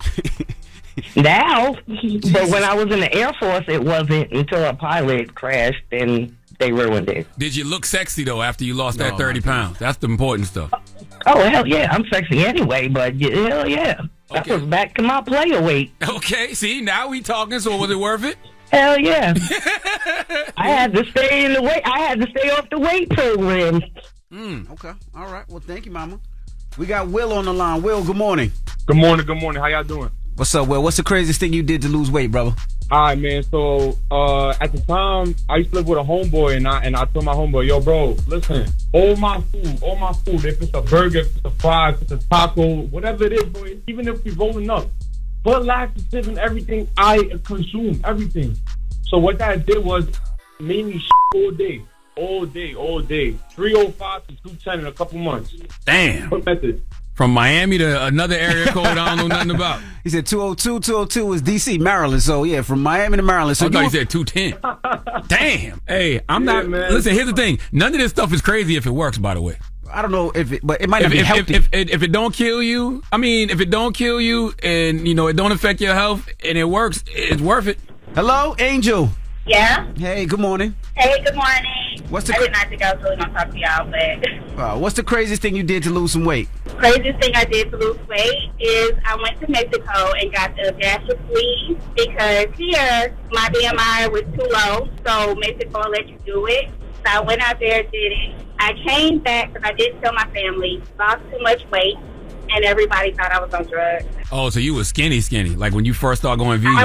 Now, but when I was in the Air Force, it wasn't until a pilot crashed and they ruined it. Did you look sexy, though, after you lost that 30 pounds? That's the important stuff. Oh, hell yeah. I'm sexy anyway, but hell yeah. That was back to my player weight. Okay, see, now we talking, so was it worth it? Hell yeah. I had to stay off the weight program. Okay. All right. Well, thank you, Mama. We got Will on the line. Will, good morning. Good morning. How y'all doing? What's up, Will? What's the craziest thing you did to lose weight, brother? All right, man. So at the time, I used to live with a homeboy, and I told my homeboy, yo, bro, listen, all my food, if it's a burger, if it's a fries, if it's a taco, whatever it is, bro, even if we're rolling up, but laxative and everything, I consume everything. So what that did was made me all day. 305 to 210 in a couple months. Damn. What method? From Miami to another area code I don't know nothing about. He said 202. 202 is D.C., Maryland. So, yeah, from Miami to Maryland. So I thought he said 210. Damn. Hey, I'm not... man. Listen, here's the thing. None of this stuff is crazy if it works, by the way. I don't know if it, but it might not be healthy. If it don't kill you, if it don't kill you and, it don't affect your health and it works, it's worth it. Hello, Angel. Yeah? Hey, good morning. Hey, good morning. I did not think I was really going to talk to y'all, but... What's the craziest thing you did to lose some weight? Craziest thing I did to lose weight is I went to Mexico and got a dash of fleas because here my BMI was too low, so Mexico will let you do it. So I went out there, did it. I came back because I didn't tell my family, lost too much weight, and everybody thought I was on drugs. Oh, so you was skinny, like when you first started going vegan. I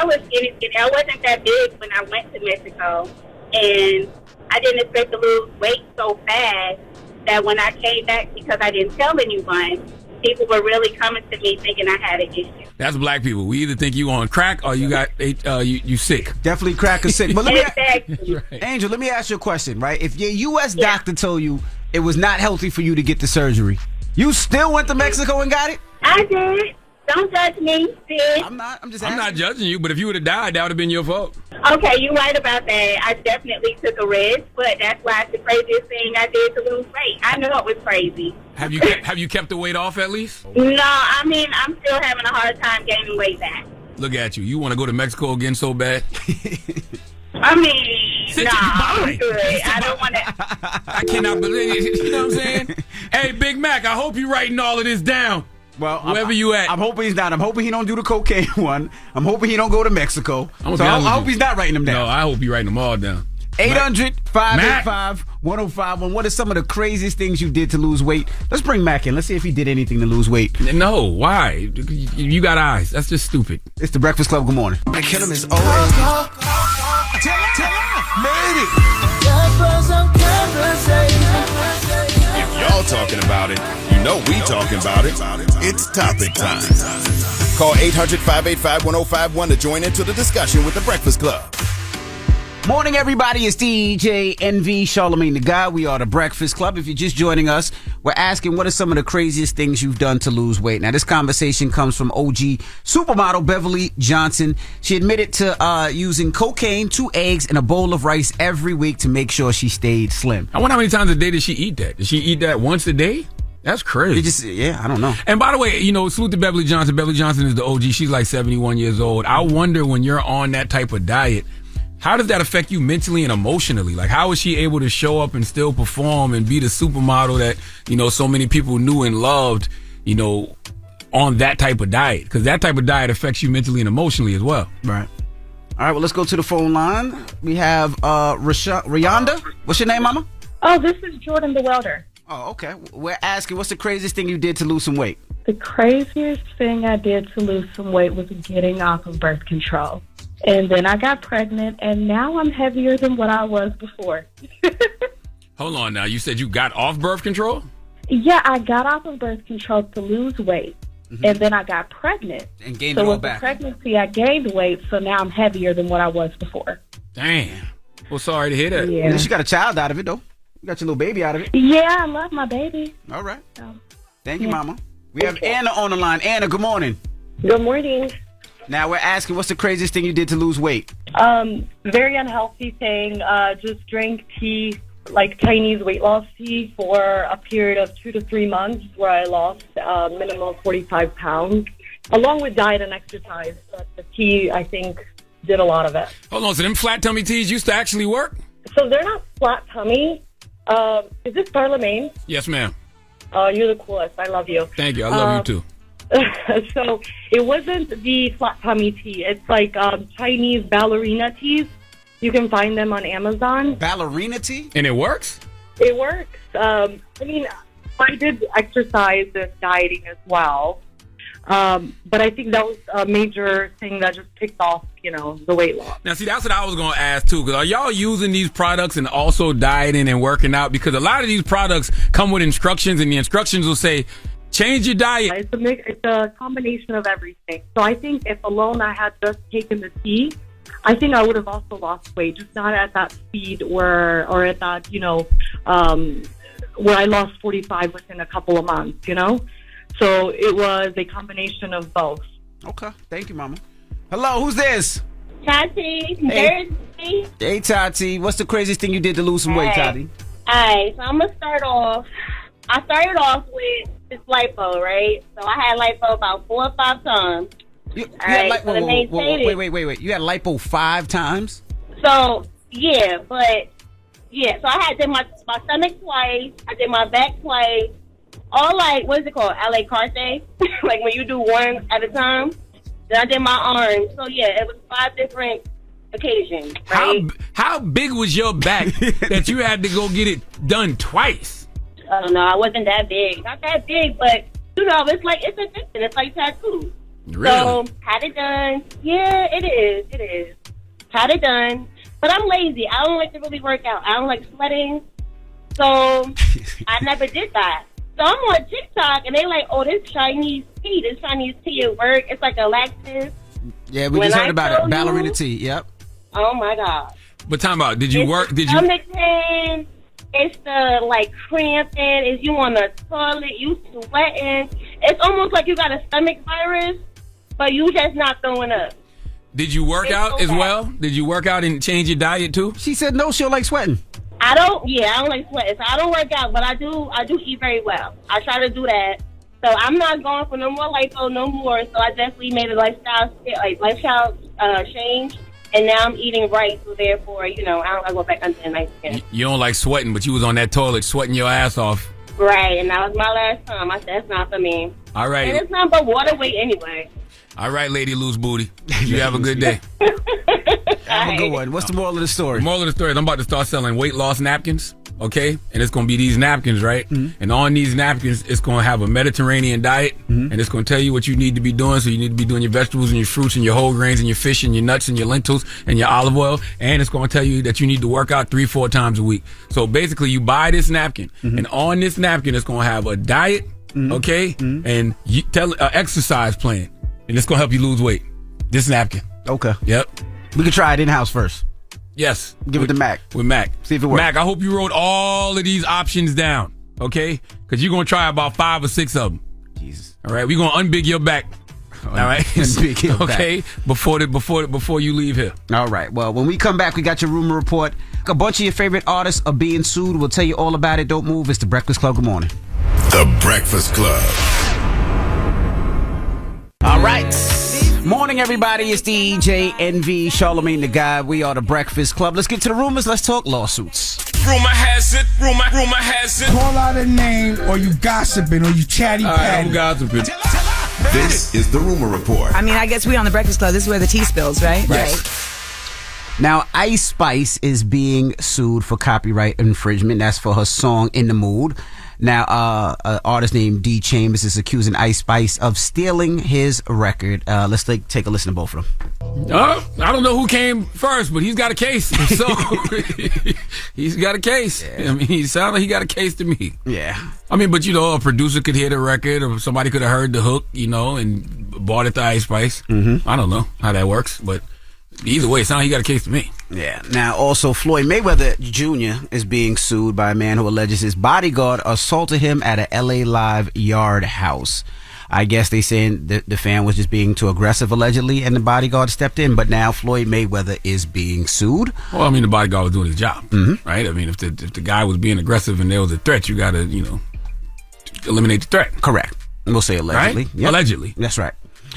was skinny. I wasn't that big when I went to Mexico, and I didn't expect to lose weight so fast that when I came back, because I didn't tell anyone, people were really coming to me thinking I had an issue. That's black people. We either think you on crack or you got you sick. Definitely crack or sick. But Exactly. Angel, let me ask you a question, right? If your U.S. doctor told you it was not healthy for you to get the surgery, you still went to Mexico and got it? I did. Don't judge me, sis. I'm not judging you, but if you would have died, that would have been your fault. Okay, you're right about that. I definitely took a risk, but that's why it's the craziest thing I did to lose weight. I know it was crazy. Have you kept the weight off at least? No, I'm still having a hard time gaining weight back. Look at you. You want to go to Mexico again so bad? I'm good. I don't want to. I cannot believe it. You know what I'm saying? Hey, Big Mac, I hope you're writing all of this down. Well, wherever you at. I'm hoping he's not. I'm hoping he don't do the cocaine one. I'm hoping he don't go to Mexico. I hope he's not writing them down. No, I hope you're writing them all down. 800-585-1051. What are some of the craziest things you did to lose weight? Let's bring Mack in. Let's see if he did anything to lose weight. No, why? You got eyes. That's just stupid. It's the Breakfast Club. Good morning. The kill him is old. Tell made it. If y'all talking about it, you know we talking about it. It's topic time. Call 800-585-1051 to join into the discussion with the Breakfast Club. Morning, everybody. It's DJ NV, Charlamagne the Guy. We are the Breakfast Club. If you're just joining us, we're asking what are some of the craziest things you've done to lose weight. Now, this conversation comes from OG supermodel Beverly Johnson. She admitted to using cocaine, 2 eggs, and a bowl of rice every week to make sure she stayed slim. I wonder how many times a day did she eat that? Did she eat that once a day? That's crazy. I don't know. And by the way, salute to Beverly Johnson. Beverly Johnson is the OG. She's like 71 years old. I wonder when you're on that type of diet, how does that affect you mentally and emotionally? Like, how is she able to show up and still perform and be the supermodel that, so many people knew and loved, on that type of diet? Because that type of diet affects you mentally and emotionally as well. Right. All right, well, let's go to the phone line. We have Rihanna. What's your name, Mama? Oh, this is Jordan the welder. Oh, okay. We're asking, what's the craziest thing you did to lose some weight? The craziest thing I did to lose some weight was getting off of birth control. And then I got pregnant, and now I'm heavier than what I was before. Hold on now. You said you got off birth control? Yeah, I got off of birth control to lose weight. Mm-hmm. And then I got pregnant. And gained it all back. So with the pregnancy, I gained weight, so now I'm heavier than what I was before. Damn. Well, sorry to hear that. Yeah. At least you got a child out of it, though. You got your little baby out of it. Yeah, I love my baby. All right. Thank you, Mama. We have Anna on the line. Anna, good morning. Good morning. Now we're asking, what's the craziest thing you did to lose weight? Very unhealthy thing. Just drank tea, like Chinese weight loss tea, for a period of 2 to 3 months, where I lost a minimum of 45 pounds, along with diet and exercise. But the tea, I think, did a lot of it. Hold on, so them flat tummy teas used to actually work? So they're not flat tummy. Is this Charlamagne? Yes, ma'am. You're the coolest. I love you. Thank you. I love you too. So it wasn't the flat tummy tea. It's like Chinese ballerina teas. You can find them on Amazon. Ballerina tea? And it works? It works. I did exercise and dieting as well. But I think that was a major thing that just kicked off, the weight loss. Now, see, that's what I was going to ask, too. Because are y'all using these products and also dieting and working out? Because a lot of these products come with instructions, and the instructions will say, change your diet. It's a combination of everything. So I think if alone I had just taken the tea, I think I would have also lost weight, just not at that speed or at that, where I lost 45 within a couple of months, So it was a combination of both. Okay. Thank you, Mama. Hello, who's this? Tati. Hey, Tati. What's the craziest thing you did to lose some weight, Tati? Alright, so I'm gonna start off. I started off with this lipo, right? So I had lipo about 4 or 5 times. You had wait. You had lipo 5 times? So yeah, so I did my stomach twice. I did my back twice. All like, what is it called? LA Carte? Like when you do one at a time. Then I did my arms. So yeah, it was 5 different occasions. Right? How big was your back that you had to go get it done twice? Oh no, I wasn't that big. Not that big, but you know, it's addictive. It's like tattoos. Really? So had it done. Yeah, it is. Had it done. But I'm lazy. I don't like to really work out. I don't like sweating. So I never did that. So I'm on TikTok and they like, oh, this Chinese tea at work. It's like a laxative. Yeah, we just heard about it. Ballerina tea. Yep. Oh my God. But time out. Did you work? Did you? Stomach pain. It's the like cramping. Is you on the toilet? You sweating? It's almost like you got a stomach virus, but you just not throwing up. Did you work out as well? Did you work out and change your diet too? She said no. She'll like sweating. I don't like sweating. So I don't work out, but I do eat very well. I try to do that. So I'm not going for no more lipo, no more. So I definitely made a lifestyle change, and now I'm eating right. So therefore, you know, I don't go back under the night again. You don't like sweating, but you was on that toilet sweating your ass off. Right, and that was my last time. I said that's not for me. All right. And it's not but water weight anyway. All right, lady loose booty. You have a good day. Have a good one. What's the moral of the story? The moral of the story is I'm about to start selling weight loss napkins, okay? And it's going to be these napkins, right? Mm-hmm. And on these napkins, it's going to have a Mediterranean diet, and it's going to tell you what you need to be doing. So you need to be doing your vegetables and your fruits and your whole grains and your fish and your nuts and your lentils and your olive oil. And it's going to tell you that you need to work out 3-4 times a week. So basically, you buy this napkin, and on this napkin, it's going to have a diet, okay? And you tell exercise plan. And it's going to help you lose weight. This napkin. Okay. Yep. We can try it in-house first. Yes. Give it to Mac. With Mac. See if it works. Mac, I hope you wrote all of these options down, okay? Because you're going to try about 5 or 6 of them. Jesus. All right? We're going to unbig your back. All right? Unbig your back. Okay? Before you leave here. All right. Well, when we come back, we got your rumor report. A bunch of your favorite artists are being sued. We'll tell you all about it. Don't move. It's The Breakfast Club. Good morning. The Breakfast Club. All right. Morning, everybody. It's DJ NV, Charlamagne the Guy. We are The Breakfast Club. Let's get to the rumors. Let's talk lawsuits. Rumor has it. Call out a name, or you gossiping, or you chatty patty. I'm gossiping. This is the rumor report. I mean, I guess we on The Breakfast Club. This is where the tea spills, right? Right. Now, Ice Spice is being sued for copyright infringement. That's for her song In the Mood. Now, an artist named D. Chambers is accusing Ice Spice of stealing his record. Let's take a listen to both of them. I don't know who came first, but he's got a case. So he's got a case. Yeah. I mean, he sounded like he got a case to me. Yeah. I mean, but you know, a producer could hear the record, or somebody could have heard the hook, you know, and bought it to Ice Spice. I don't know how that works, but either way, it sounds like he got a case to me. Yeah. Now, also, Floyd Mayweather Jr. is being sued by a man who alleges his bodyguard assaulted him at a LA Live yard house. I guess they saying the fan was just being too aggressive, allegedly, and the bodyguard stepped in. But now Floyd Mayweather is being sued. Well, I mean, the bodyguard was doing his job, right? I mean, if the guy was being aggressive and there was a threat, you got to, you know, eliminate the threat. Correct. We'll say allegedly. Right? Yep. Allegedly. That's right.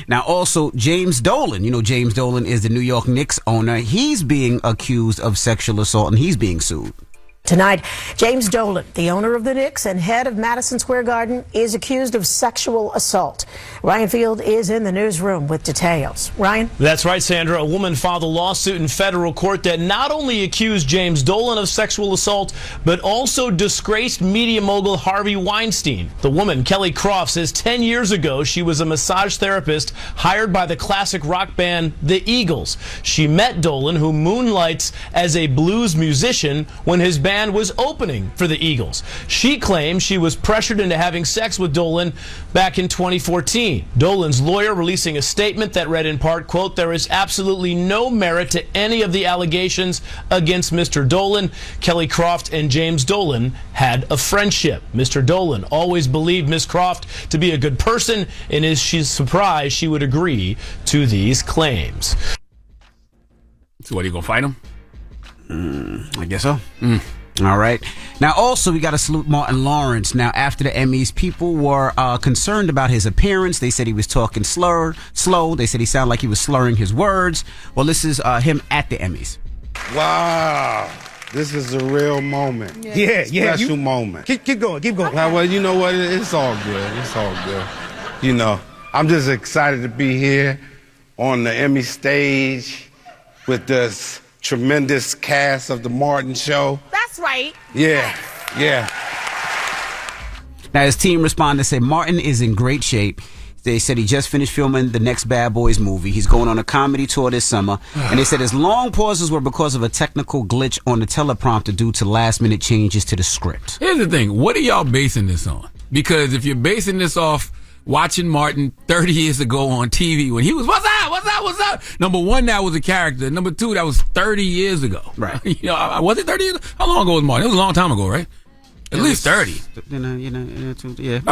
Now, also, James Dolan. You know, James Dolan is the New York Knicks owner. He's being accused of sexual assault, and he's being sued. Tonight, James Dolan, the owner of the Knicks and head of Madison Square Garden, is accused of sexual assault. Ryan Field is in the newsroom with details. Ryan? That's right, Sandra. A woman filed a lawsuit in federal court that not only accused James Dolan of sexual assault, but also disgraced media mogul Harvey Weinstein. The woman, Kelly Croft, says 10 years ago she was a massage therapist hired by the classic rock band The Eagles. She met Dolan, who moonlights as a blues musician, when his band was opening for the Eagles. She claims she was pressured into having sex with Dolan back in 2014. Dolan's lawyer releasing a statement that read in part, quote, "There is absolutely no merit to any of the allegations against Mr. Dolan. Kelly Croft and James Dolan had a friendship. Mr. Dolan always believed Miss Croft to be a good person, and she's surprised she would agree to these claims." So what, are you going to fight him? I guess so. All right. Now, also, we got to salute Martin Lawrence. Now, after the Emmys, people were concerned about his appearance. They said he was talking slow. They said he sounded like he was slurring his words. Well, this is him at the Emmys. Wow. This is a real moment. Yeah. Special moment. Keep going. Well, you know what? It's all good. It's all good. You know, I'm just excited to be here on the Emmy stage with this tremendous cast of the Martin Show. That's right. Yeah. Now, his team responded and said Martin is in great shape. They said he just finished filming the next Bad Boys movie. He's going on a comedy tour this summer. And they said his long pauses were because of a technical glitch on the teleprompter due to last-minute changes to the script. Here's the thing. What are y'all basing this on? Because if you're basing this off watching Martin 30 years ago on TV when he was, what's up? Number one, that was a character. Number two, that was 30 years ago. Right. You know, was it 30 years? How long ago was Martin? It was a long time ago, right? At least 30.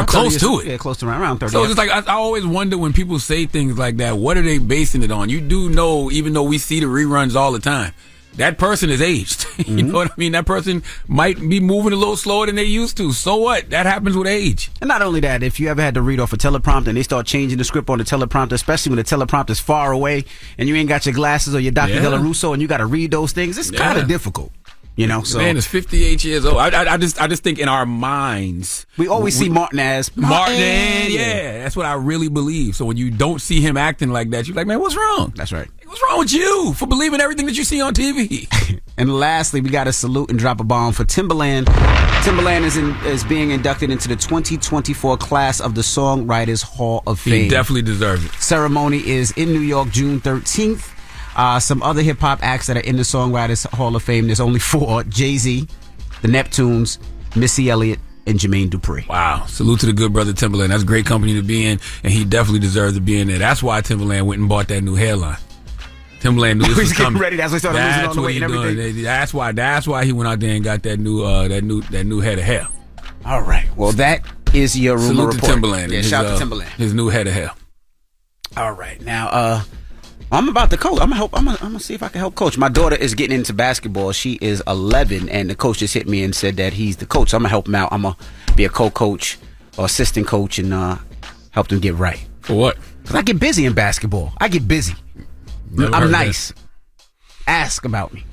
Close to it. Yeah, close to around 30. So it's like, I always wonder when people say things like that, what are they basing it on? You do know, even though we see the reruns all the time, that person is aged. You know what I mean? That person might be moving a little slower than they used to. So what? That happens with age. And not only that, if you ever had to read off a teleprompter and they start changing the script on the teleprompter, especially when the teleprompter is far away and you ain't got your glasses or your Dr. Della Russo and you got to read those things, it's kind of difficult. You know, so man is 58 years old. I just think in our minds we always see Martin as Martin. Yeah, that's what I really believe. So when you don't see him acting like that, you're like, man, what's wrong? That's right. What's wrong with you for believing everything that you see on TV? And lastly, we got to salute and drop a bomb for Timbaland. Timbaland is being inducted into the 2024 class of the Songwriters Hall of Fame. He definitely deserves it. Ceremony is in New York, June 13th. Some other hip-hop acts that are in the Songwriters Hall of Fame, there's only 4. Jay-Z, the Neptunes, Missy Elliott, and Jermaine Dupri. Wow. Salute to the good brother Timbaland. That's a great company to be in, and he definitely deserves to be in there. That's why Timbaland went and bought that new hairline. Timbaland knew this was coming. Ready. That's why he started losing all the weight and everything. That's why he went out there and got that new head of hair. All right. Well, that is your rumor report. Salute to Timbaland. Yeah, shout out to Timbaland. His new head of hair. All right. Now, I'm about to coach. I'm gonna see if I can help coach. My daughter is getting into basketball. She is 11, and the coach just hit me and said that he's the coach. So I'm gonna help him out. I'm gonna be a co-coach or assistant coach and help them get right. For what? Because I get busy in basketball. I get busy. I'm nice. Ask about me.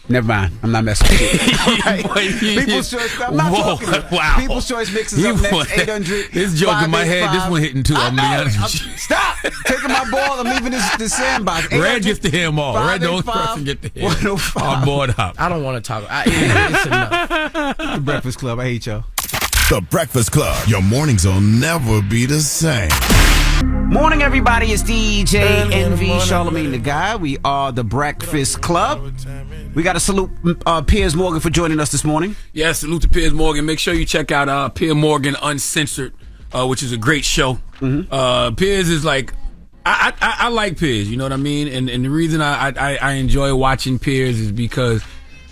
Never mind. I'm not messing with you. People's Choice. I'm not talking about wow. People's Choice mixes up next 800. This joke in my head. This one hitting too. I'm gonna be honest with you. Stop taking my ball. I'm leaving the sandbox. Red gets to hear them all. Red, the only person get to hear. I'm bored up. I don't want to talk. It's enough. The Breakfast Club. I hate y'all. The Breakfast Club. Your mornings will never be the same. Morning, everybody. It's DJ NV, Charlamagne the Guy. We are the Breakfast Club. We got to salute Piers Morgan for joining us this morning. Yes, salute to Piers Morgan. Make sure you check out Piers Morgan Uncensored, which is a great show. Piers is like, I like Piers, you know what I mean? And the reason I enjoy watching Piers is because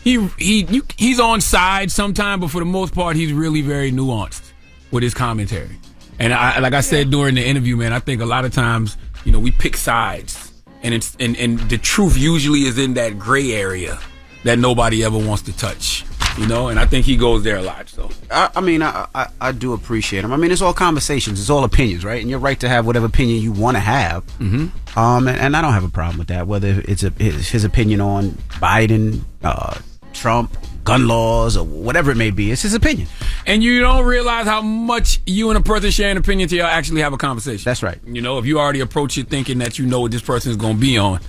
he's on side sometimes, but for the most part, he's really very nuanced with his commentary. And like I said during the interview, man, I think a lot of times, you know, we pick sides, and the truth usually is in that gray area that nobody ever wants to touch, you know. And I think he goes there a lot. So I do appreciate him. I mean, it's all conversations, it's all opinions, right? And you're right to have whatever opinion you want to have. And I don't have a problem with that. Whether it's his opinion on Biden, Trump, gun laws, or whatever it may be, it's his opinion. And you don't realize how much you and a person sharing opinion till y'all actually have a conversation. That's right. You know, if you already approach it thinking that you know what this person is going to be on,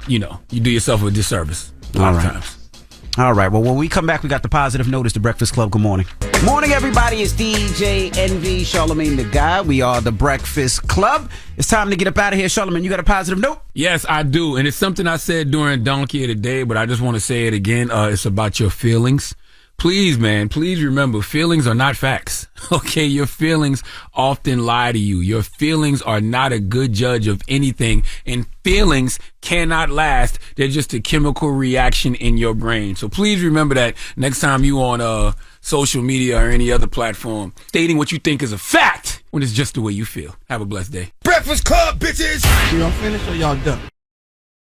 you know, you do yourself a disservice a lot of times. All right. Well, when we come back, we got the positive notice. The Breakfast Club. Good morning. Morning, everybody. It's DJ NV, Charlamagne the Guy. We are the Breakfast Club. It's time to get up out of here. Charlamagne, you got a positive note? Yes, I do. And it's something I said during Donkey of the Day, but I just want to say it again. It's about your feelings. Please, man, please remember, feelings are not facts. Okay, your feelings often lie to you. Your feelings are not a good judge of anything, and feelings cannot last. They're just a chemical reaction in your brain. So please remember that next time you on social media or any other platform, stating what you think is a fact when it's just the way you feel. Have a blessed day. Breakfast Club, bitches! Y'all finished or y'all done?